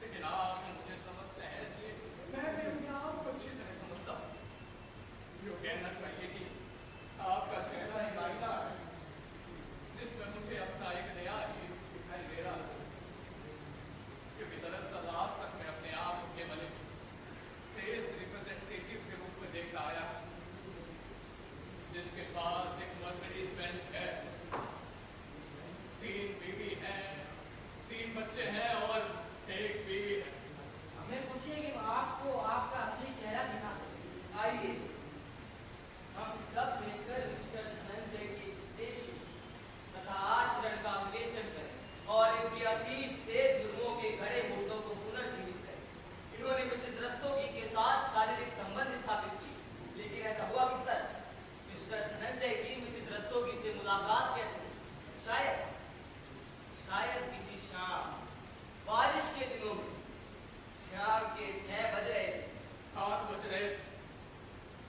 लेकिन आप मुझे समझते हैं इसलिए मैं भी अपने आप को अच्छी तरह समझता हूँ। यूँ कहना चाहिए कि आपका चेहरा ही आईना है, जिसमें मुझे अपना एक नया ही दिखाई दे रहा है। क्योंकि दरअसल आज तक मैं अपने आप को केवल एक सेल्स रिप्रेजेंटेटिव के रूप में देखता आया, जिसके पास एक मर्सिडीज बेंच है, 3 बीवी हैं, 3 बच्चे हैं और 1 बीवी है। हमें पूछिए कि आपको आपका असली चेहरा दिखा दो। आइए हम सब मिलकर मिस्टर धनंजय के उद्देश्य तथा आचरण का विवेचन करें और इनके अतीत से जुर्मों के गड़े मुद्दों को पुनर्जीवित करें। इन्होंने मिसेस रस्तोगी के साथ शारीरिक संबंध स्थापित किए, लेकिन ऐसा हुआ किस तरह? मिस्टर धनंजय की मिसेस रस्तोगी से मुलाकात कैसे हुई? शायद किसी शाम, बारिश के दिनों में, शाम के 6 बज रहे थे। 7 बज रहे,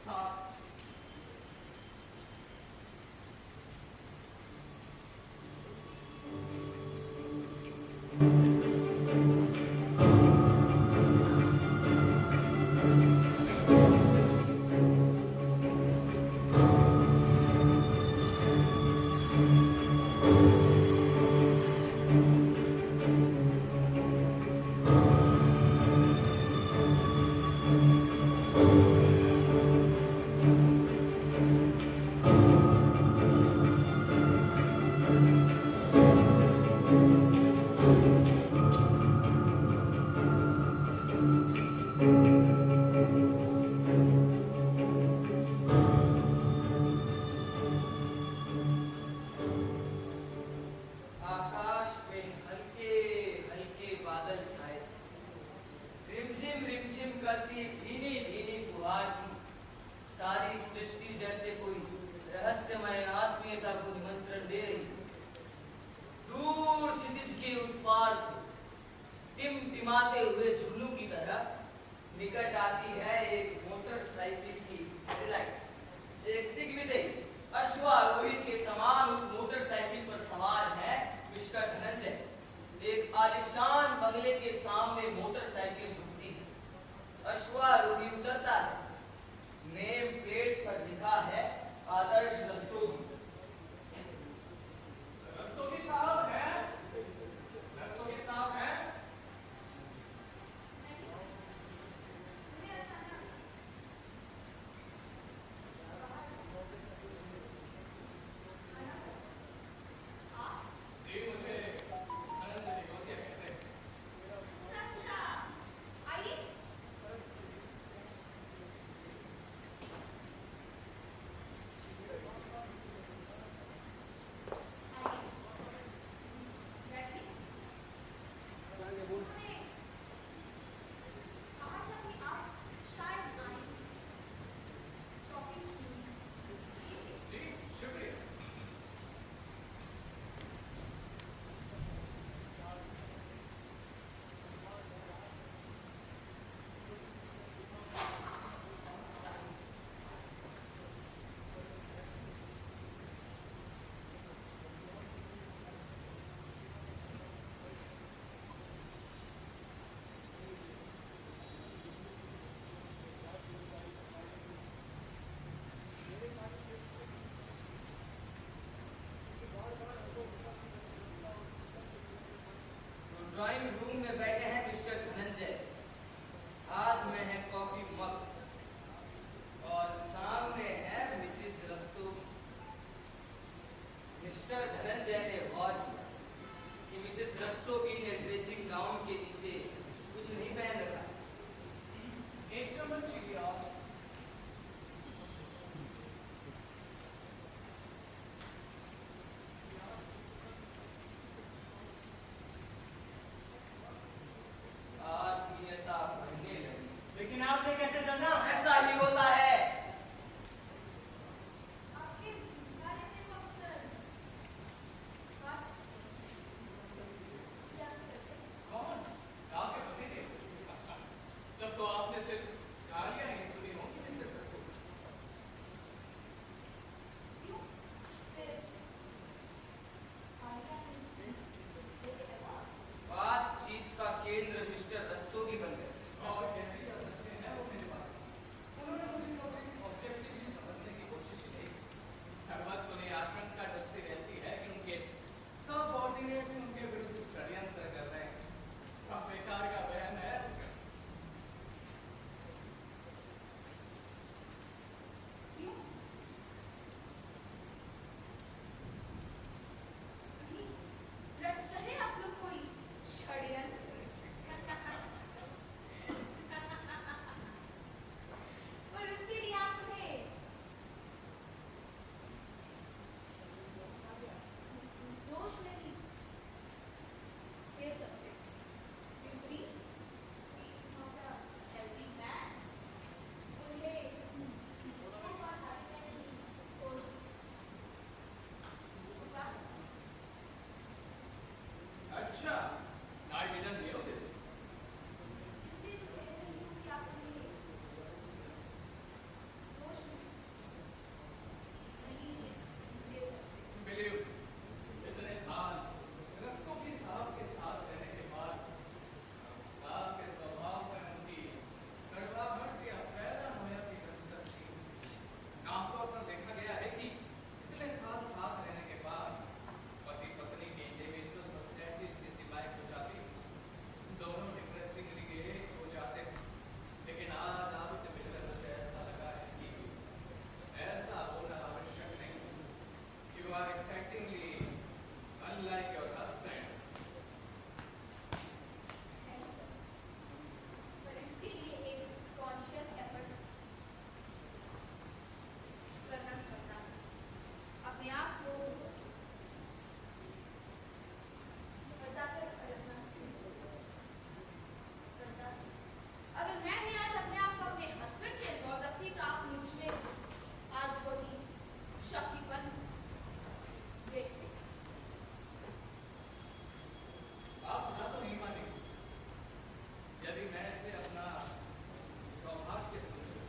7। आकाश में हल्के हल्के बादल छाए, रिमझिम करती भीनी भीनी फुहार थी। सारी सृष्टि जैसे कोई रहस्यमय आत्मीयता को निमंत्रण दे रही थी। दूर क्षितिज के उस पार से टिमटिमाते हुए जुगनू की तरह निकट आती है एक मोटरसाइकिल की हेडलाइट। एक दिग्विजयी अश्वारोही के समान उस मोटरसाइकिल पर सवार है मिस्टर धनंजय। एक आलिशान बंगले के सामने मोटरसाइकिल रुकती है, अश्वारोही उतरता है, नेम प्लेट पर लिखा है आदर्श रस्तोगी। रस्तोगी साहब हैं? रस्तोगी साहब हैं? धनंजय ने गौर किया कि मिसेस रस्तोगी ने ड्रेसिंग गाउन के नीचे कुछ नहीं पहन रखा। एक चम्मच चीनी और आत्मीयता बढ़ने लगी। लेकिन आपने कैसे जाना? ऐसा ही होता है। कौन? आपके पति थे? तब तो आपने सिर्फ गालियां ही सुनी होंगी मिसेस रस्तोगी। बातचीत का केंद्र मिस्टर रस्तोगी बन गए। और कहते क्या सकते हैं वो मेरे बारे में। उन्होंने मुझे कभी ऑब्जेक्टिवली समझने की कोशिश ही नहीं की। हर वक्त उन्हें आशंका डसती रहती है कि उनके सबऑर्डिनेट्स उनके विरुद्ध षड्यंत्र कर रहे हैं। अब बेकार का बयान है उनका। रच रहे आप लोग कोई षड्यंत्र। पर उसके लिए आप उन्हें दोष नहीं दे सकते। You see, he is not a healthy man. उन्हें वो बात आती है नहीं। अच्छा, I didn't know this. इसलिए तो कह रही हूँ कि आप उन्हें दोष नहीं दे सकते। Believe इतने साल रस्तोगी साहब के साथ रहने के बाद साहब के स्वभाव में उनकी कड़वाहट या पैरानोया की गंधक थी। आमतौर पर देखा गया है कि इतने साल साथ रहने के बाद पति पत्नी के इंडिविजुअल पर्सनैलिटीज की सिवाय हो जाती, दोनों डिप्रेसिंगली एक हो जाते हैं। लेकिन आज आपसे मिलकर मुझे ऐसा लगा है कि ऐसा होना आवश्यक नहीं। You are excitingly unlike your husband. पर इसके लिए एक कॉन्शियस एफर्ट करना पड़ता है। अपने आप को बचा कर रखना पड़ता है। अगर मैं भी आज अपने आप को अपने हस्बैंड से इन्वॉल्व रखती तो आप मुझ में आज वही शक्तिपन देखते। आप बुरा तो नहीं मानेंगे यदि मैं इसे अपना सौभाग्य समझूं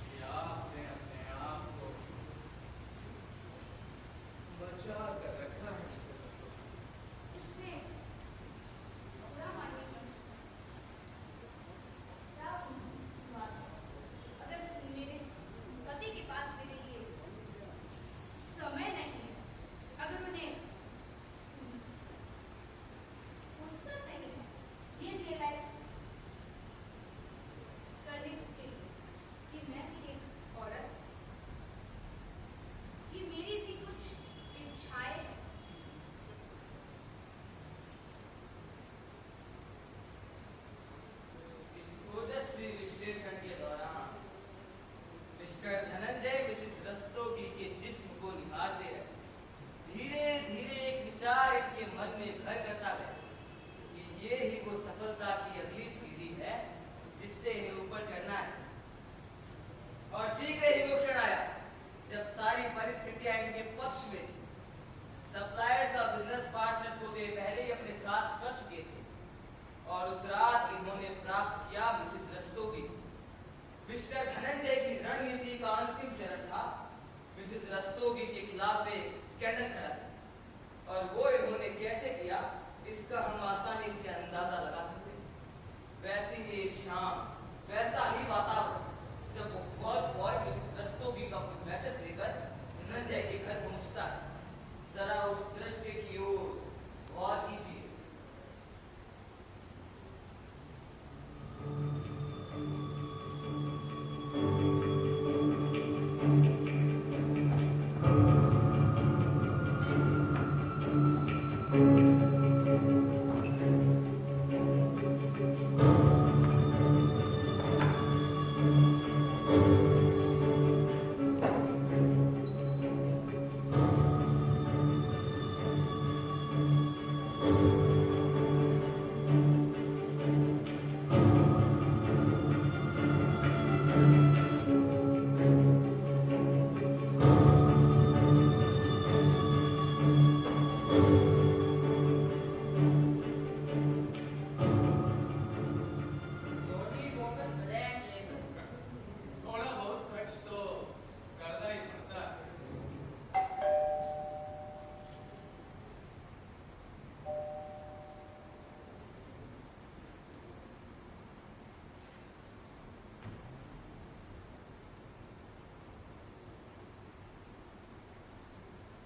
कि आपने अपने आप को बचा कर रखा है मिसेस रस्तोगी। इसमें बुरा मानने की क्या बात है? अगर मेरे पति के पास मेरे लिए समय नहीं है, अगर उन्हें फुर्सत नहीं है ये रियलाइज करने के लिए कि मैं भी एक औरत, कि मेरी भी कुछ इच्छाएं हैं। इस ओजस्वी विश्लेषण के दौरान मिस्टर धनंजय मिसेस रस्तोगी के जिस्म को निहारते रहे। धीरे धीरे एक विचार इनके मन में घर करता गया कि ये ही वो सफलता की अगली सीढ़ी है जिससे इन्हें ऊपर चढ़ना है। और शीघ्र ही वो क्षण आया जब सारी परिस्थितियां इनके पक्ष में थी। सप्लायर्स और बिजनेस पार्टनर्स को वे पहले ही अपने साथ कर चुके थे और उस रात इन्होंने प्राप्त किया मिसेस रस्तोगी। मिस्टर धनंजय की रणनीति का अंतिम चरण था मिसेस रस्तोगी के खिलाफ एक स्कैंडल खड़ा किया और वो इन्होंने कैसे किया इसका हम आसानी से अंदाजा लगा सकते हैं। वैसी ही एक शाम, वैसा ही वातावरण जब वो फौज बॉय मिसेस रस्तोगी का मैसेज लेकर धनंजय के घर पहुंचता है। जरा उस दृश्य की ओर गौर कीजिए। Johnny Walker Grand Label. थोड़ा बहुत खर्च तो करना ही पड़ता है।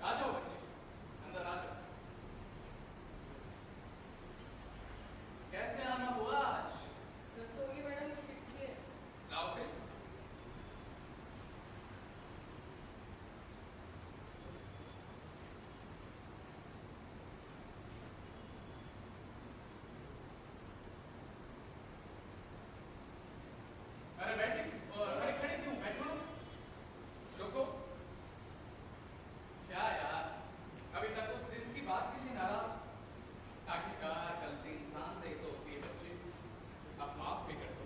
आ जाओ बच्चे, अंदर आ जाओ। कैसे आना हुआ आज? रस्तोगी मैडम की चिट्ठी है। लाओ फिर। अरे बैठे क्यों? अरे खड़े क्यों? बैठो ना। रुको। क्या यार, अभी तक उस दिन की बात के लिए नाराज हो? आखिरकार गलती इंसान से ही तो होती है बच्चे, अब माफ भी कर दो।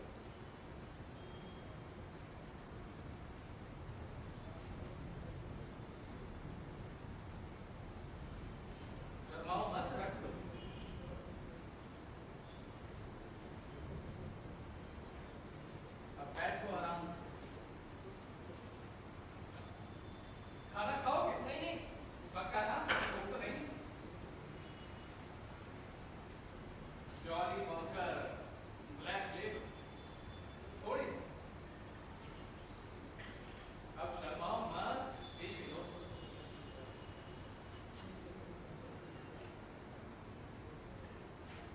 शर्माओ मत, रख दो। अब बैठो आराम से। खाना खाओगे? नहीं नहीं, पक्का ना? भूख तो नहीं? जॉनी वॉकर ब्लैक लेबल, थोड़ी सी। अब शर्माओ मत, पी भी लो।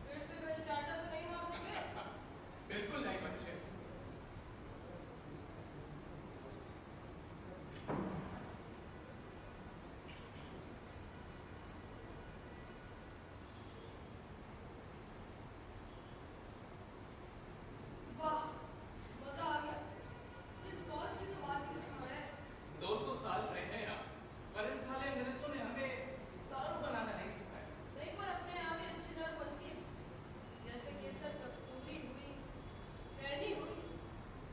फिर से कहीं चाचा तो नहीं मांगोगे? बिल्कुल नहीं बच्चे। वाह, मजा आ गया। इस फौज की तो बात ही कुछ और है। 200 साल रहे हैं आप, पर इन साले अंग्रेजों ने हमें दारू बनाना नहीं सिखाया। नहीं, पर अपने यहाँ भी अच्छी दारू बनती है। जैसे केसर कस्तूरी हुई, फैली हुई।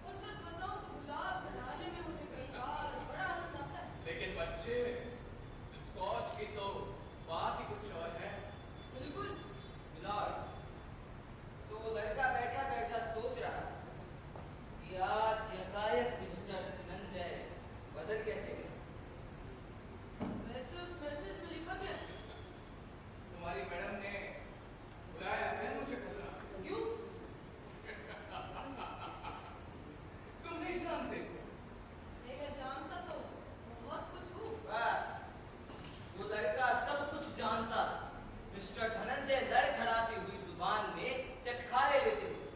और सच बताऊं तो गुलाब चढ़ाने में मुझे कई बार बड़ा आनंद आता है। लेकिन बच्चे, स्कॉच की तो बात ही कुछ और है। बिल्कुल। मिलॉर्ड, तो वो लड़का बैठा बैठा सोच रहा था कि आज यकायक मिस्टर धनंजय बदल कैसे गए। वैसे उस मैसेज में लिखा क्या है? तुम्हारी मैडम ने बुलाया है मुझे कल रात। क्यों? तुम नहीं जानते? नहीं, मैं जानता तो बहुत कुछ हूँ। बस वो लड़का सब कुछ जानता था। मिस्टर धनंजय लड़खड़ाती हुई जुबान में चटखारे लेते हुए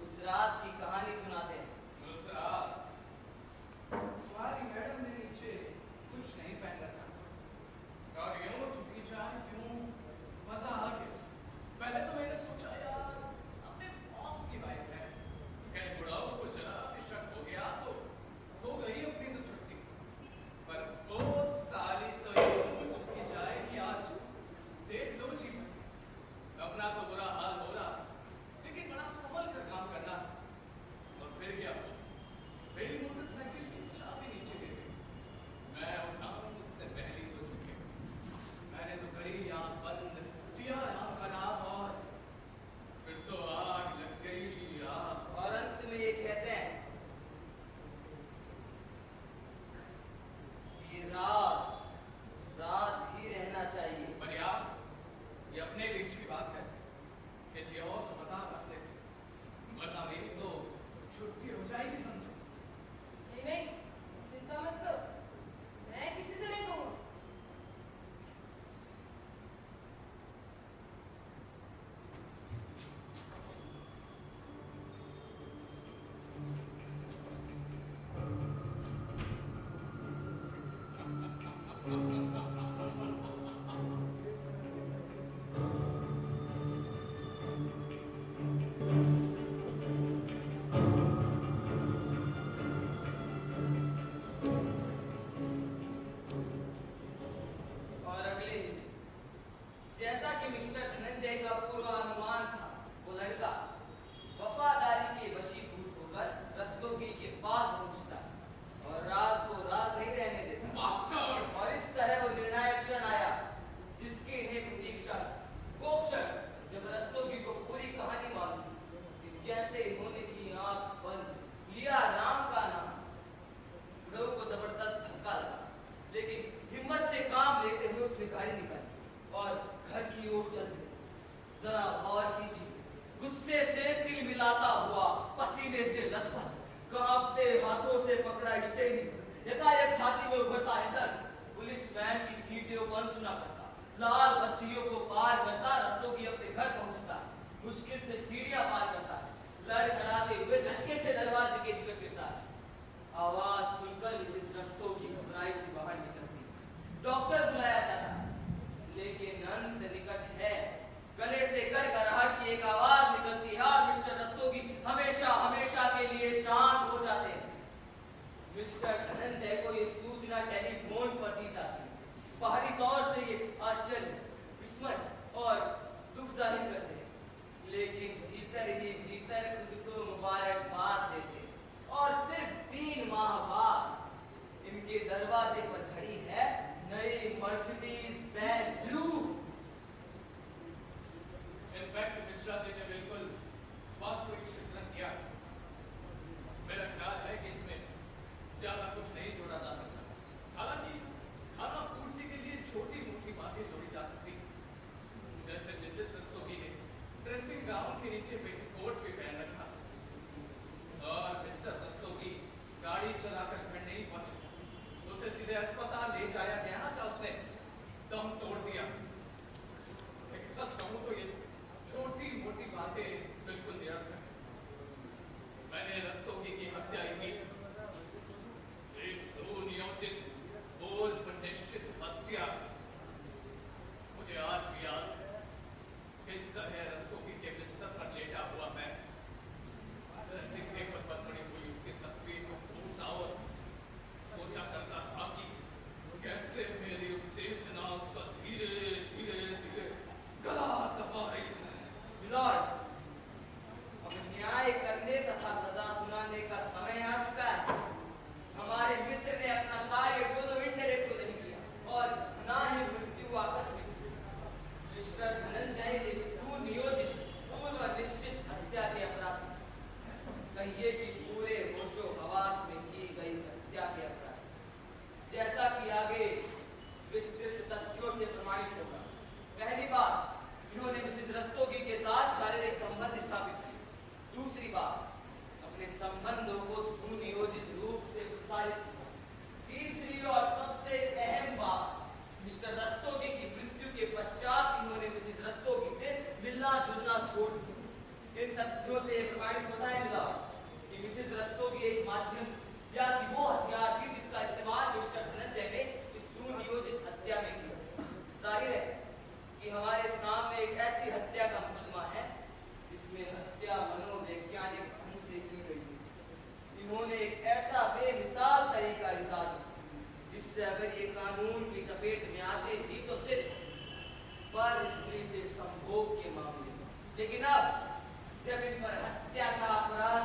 उस रात की कहानी सुनाते हैं। उस रात तुम्हारी मैडम ने नीचे कुछ नहीं पहन रखा और यूं चुकी जाए यूं मजा आ गया। पहले तो मैंने सोचा यार अपने बॉस की वाइफ है, कहीं बुढ़ाओ को जरा भी शक हो गया तो हो गई अपनी तो छुट्टी। पर वो साली तो यूं चुकी जाए कि आज देख लो जी, अपना तो बुरा हाल हो रहा लेकिन बड़ा संभल कर काम करना। और फिर क्या हुआ? मेरी मोटरसाइकिल की चाबी नीचे गिर गई। मैं उठाऊं उससे पहले हो चुके। मैंने तो करी आंख बंद, लिया राम का नाम और फिर तो आग लग गई। आग। और अंत में ये कहते हैं कि राज ही रहना चाहिए। पर यार ये अपने बीच की बात है, किसी और को बता मत दे, वरना मेरी तो छुट्टी हो जाएगी समझो। नहीं नहीं, चिंता मत करो, मैं किसी से नहीं कहूँगा। और इस तरह वो निर्णायक क्षण आया जिसके इन्हें लाल बत्तियों को पार करता रस्तोगी अपने घर पहुंचता, मुश्किल से सीढ़ियां पार करता, लड़खड़ाते हुए झटके से दरवाजे के निकट गिरता। आवाज सुनकर मिसेस रस्तोगी घबराई से बाहर निकलती। डॉक्टर बुलाया जाता, लेकिन अंत निकट है। गले से करकराहट की एक आवाज निकलती है और मिस्टर रस्तोगी हमेशा हमेशा के लिए शांत हो जाते हैं। मिस्टर धनंजय को ये सूचना टेलीफोन पर दी जाती है। बाहरी तौर से ये आश्चर्य, विस्मय और दुख जाहिर करते हैं, लेकिन भीतर ही भीतर खुद को मुबारकबाद देते हैं। और सिर्फ 3 माह बाद इनके दरवाजे पर खड़ी है नई Mercedes Benz blue. In fact Mishra ji ने बिल्कुल वास्तविक चित्रण किया। मेरा ख्याल है कि इसमें ज्यादा कुछ नहीं जोड़ा जा सकता। हालांकि खाना पूर्ति के लिए छोटी मोटी बातें जोड़ी जा सकती, जैसे मिसेस रस्तोगी ने ड्रेसिंग गाउन के नीचे पेटीकोट भी पहन रखा और मिस्टर रस्तोगी गाड़ी चलाकर घर नहीं पहुंचे। उसे सीधे अस्पताल ले जाया गया जहां उसने दम तोड़ दिया। लेकिन सच कहूं तो ये छोटी मोटी बातें बिल्कुल निरर्थक है। मैंने रस्तोगी की हत्या की, एक सुनियोजित पूर्व निश्चित हत्या। मुझे आज भी याद है किस तरह रस्तोगी के बिस्तर पर लेटा हुआ मैं ड्रेसिंग टेबल पर पड़ी हुई उसकी तस्वीर को घूमता और सोचा करता था कि कैसे मेरी उत्तेजना उसका धीरे धीरे धीरे गला दबा रही है। मिलॉर्ड, अब न्याय करने तथा सजा सुनाने का समय आ चुका है। हमारे मित्र ने अपना कार्य इनडायरेक्ट तो नहीं किया और ना ही मृत्यु आकस्मिक। मिस्टर धनंजय ने सुनियोजित पूर्व निश्चित हत्या के अपराध, कहिए कि पूरे होशो हवास में की गई हत्या के अपराध, जैसा कि आगे विस्तृत तथ्यों से प्रमाणित होगा। पहली बात, इन्होंने मिसेस रस्तोगी के साथ शारीरिक संबंध स्थापित किए। दूसरी बात, अपने संबंधों को सुनियोजित रूप से प्रसारित किया। तीसरी और सबसे अहम बात, मिस्टर रस्तोगी की मृत्यु के पश्चात इन्होंने मिसेस रस्तोगी से मिलना जुलना छोड़ दिया। इन तथ्यों से प्रमाणित होता है कि मिसेस रस्तोगी एक माध्यम या कि वो हथियार थी जिसका इस्तेमाल मिस्टर धनंजय ने इस सुनियोजित हत्या में किया। जाहिर है कि हमारे सामने एक ऐसी हत्या का मुकदमा है जिसमें हत्या मनोवैज्ञानिक ढंग से की गई है। इन्होंने एक ऐसा बेमिसाल तरीका इजाद किया जिससे अगर ये कानून की चपेट में आते ही तो सिर्फ पर स्त्री से संभोग के मामले। लेकिन अब जब इन पर हत्या का अपराध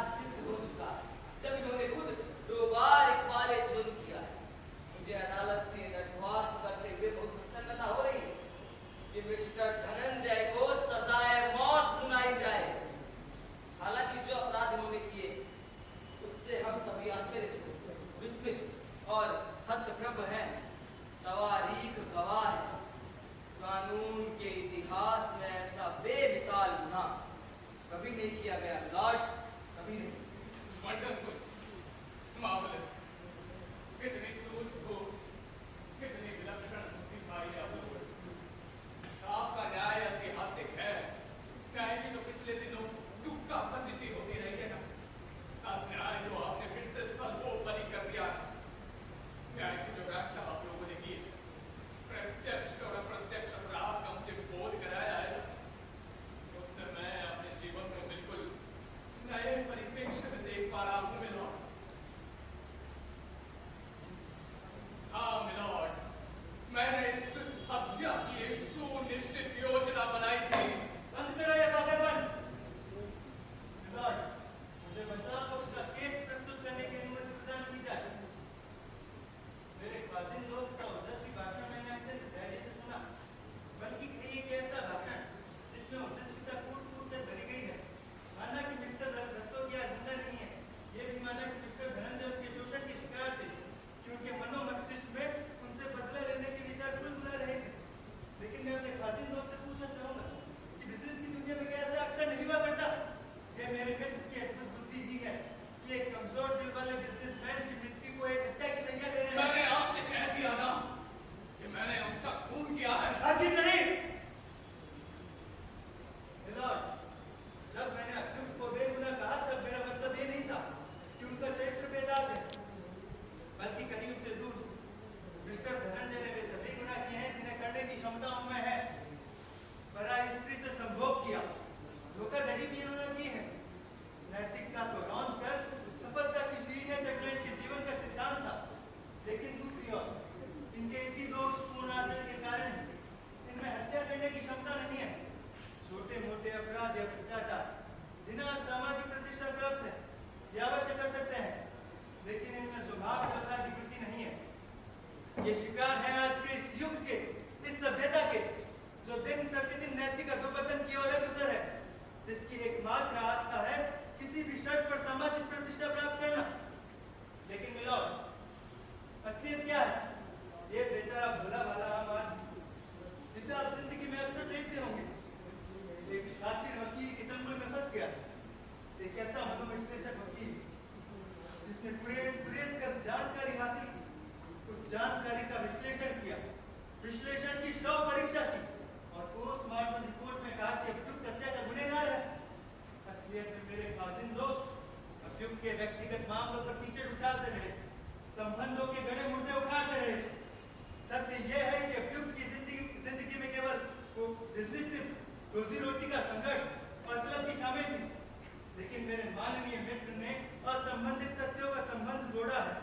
लेकिन मेरे माननीय मित्र ने असंबंधित तथ्यों का संबंध जोड़ा है,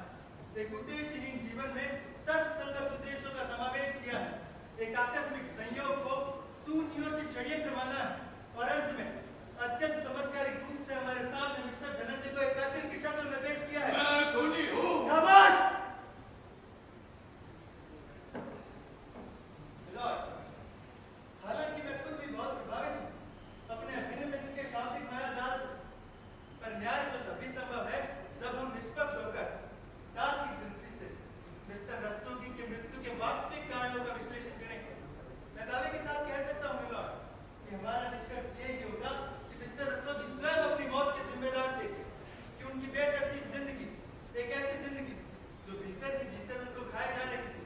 एक उद्देश्यहीन जीवन में तर्कसंगत उद्देश्यों का समावेश किया है, एक आकस्मिक संयोग को सुनियोजित षड्यंत्र माना है और अंत में अत्यंत चमत्कारिक रूप से हमारे सामने मिस्टर धनंजय को एक कातिल की शक्ल में पेश किया है। मैं धोनी हूँ। शाबाश! मिलॉर्ड, हालांकि मैं खुद भी बहुत प्रभावित हूँ अपने अभिनय मित्र के शाब्दिक मायाजाल से, पर न्याय तो तभी संभव है जब हम निष्पक्ष होकर तार्किक दृष्टि से मिस्टर रस्तोगी की मृत्यु के वास्तविक कारणों का विश्लेषण करें। मैं दावे के साथ कह सकता हूँ मिलॉर्ड कि हमारा निष्कर्ष यही होगा कि मिस्टर रस्तोगी स्वयं अपनी मौत के जिम्मेदार थे, कि उनकी बेतरतीब जिंदगी, एक ऐसी जिंदगी जो भीतर ही भीतर उनको खाए जा रही थी,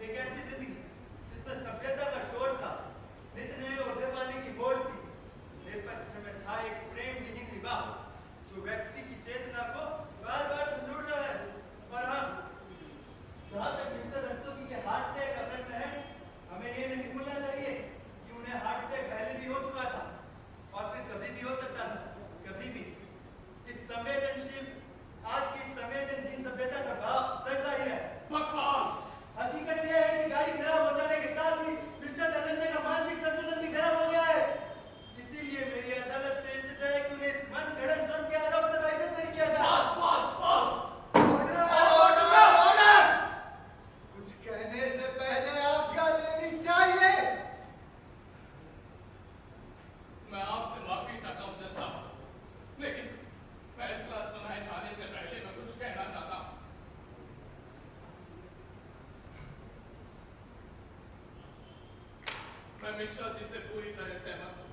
एक ऐसी जिंदगी जिसमें सभ्यता का शोर था, नित नए ओहदे पाने की होड़ थी, नेपथ्य में था एक प्रेम विहीन विवाह जो व्यक्ति की चेतना को बार बार झंझोड़ रहा है। और हाँ, जहाँ तक मिस्टर रस्तोगी के हार्ट अटैक का प्रश्न है, हमें ये नहीं भूलना चाहिए कि उन्हें हार्ट अटैक पहले भी हो चुका था और फिर कभी भी हो सकता था, कभी भी। इस संवेदनशील आज की संवेदनहीन सभ्यता का भाव चलता ही है। बकवास। हकीकत यह है कि गाड़ी खराब हो जाने के साथ ही मिस्टर धनंजय का मानसिक संतुलन भी खराब हो गया है। इसीलिए मेरी अदालत से इंतजार है कि उन्हें इस मन गढ़ंत जुर्म के आरोप से बाइज्जत नहीं किया जाए। बस बस बस। कुछ कहने से पहले आज्ञा लेनी चाहिए। मैं आपसे माफी चाहता हूँ जज साहब, लेकिन फैसला सुनाए जाने से पहले मैं कुछ कहना चाहता हूँ। मैं मिश्रा जी से पूरी तरह सहमत हूँ।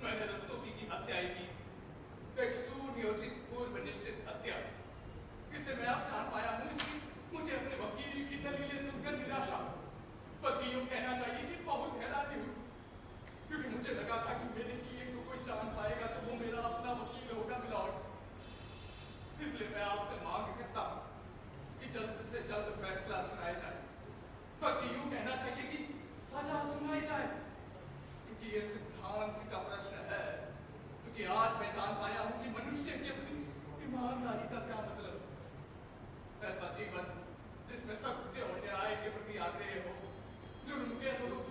मैंने रस्तोगी की हत्या ही की, एक सुनियोजित पूर्व निश्चित हत्या। इसे मैं अब जान पाया हूँ, इसकी मुझे अपने वकील की दलीलें सुनकर निराशा, बल्कि यूँ कहना चाहिए कि बहुत हैरानी हुई, क्योंकि मुझे लगा था कि मेरे किए को कोई जान पाएगा तो वो मेरा अपना वकील होगा मिलॉर्ड। इसलिए मैं आपसे मांग करता हूँ कि जल्द से जल्द फैसला सुनाया जाए, बल्कि यूँ कहना चाहिए कि सजा सुनाई जाए, क्योंकि ये सिद्धांत का प्रश्न है। क्योंकि आज मैं जान पाया हूँ कि मनुष्य के प्रति ईमानदारी का क्या मतलब है। ऐसा जीवन जिसमें सत्य और न्याय के प्रति आग्रह हो, जुर्म के अनुरूप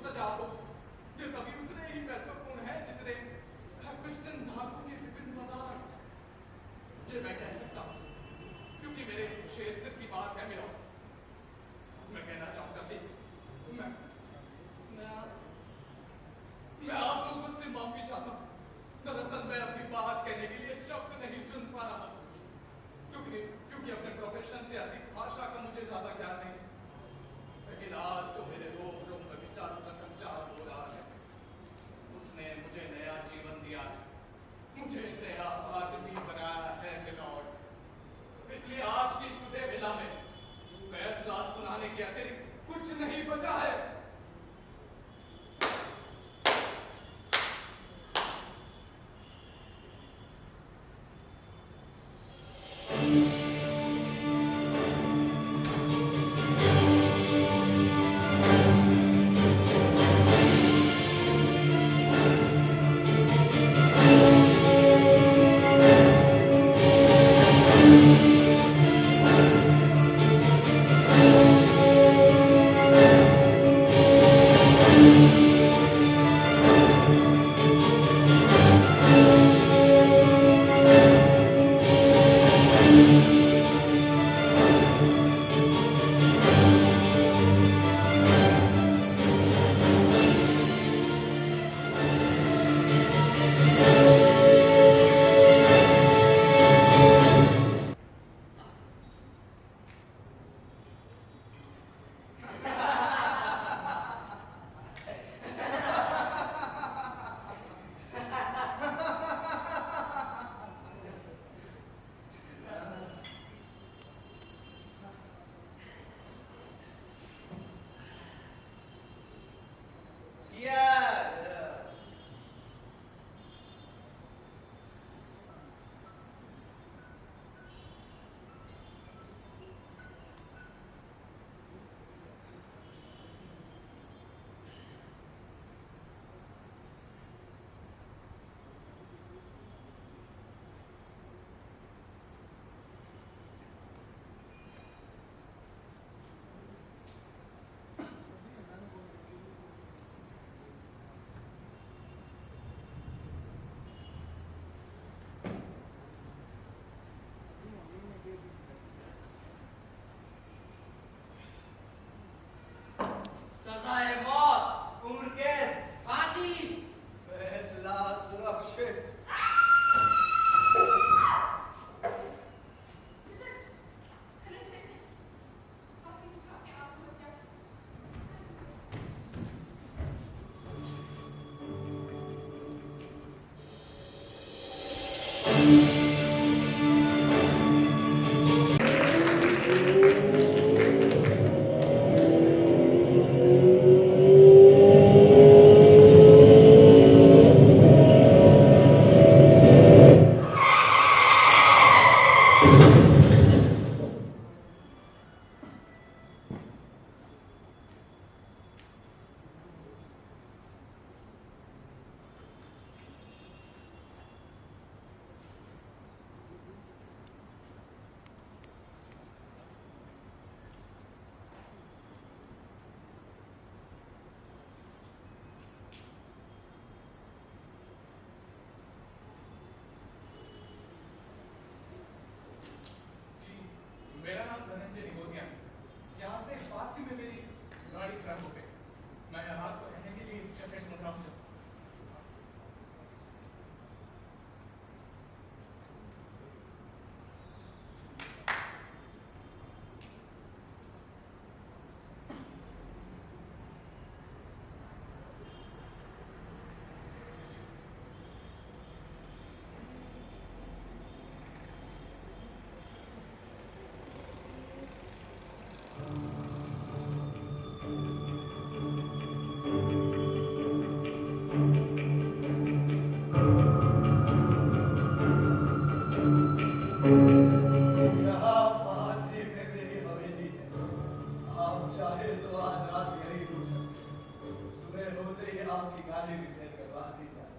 जी, मेरा नाम धनंजय निगोदिया है। यहाँ से पास ही में मेरी गाड़ी खराब हो गई। मैं रात को रहने के लिए चक्रेश ढूंढ रहा हूँ। यहाँ पास ही में मेरी हवेली है। आप चाहे तो आज रात यही रुक सकते हैं। सुबह होते ही आपकी गाड़ी रिपेयर करवा दी जाए।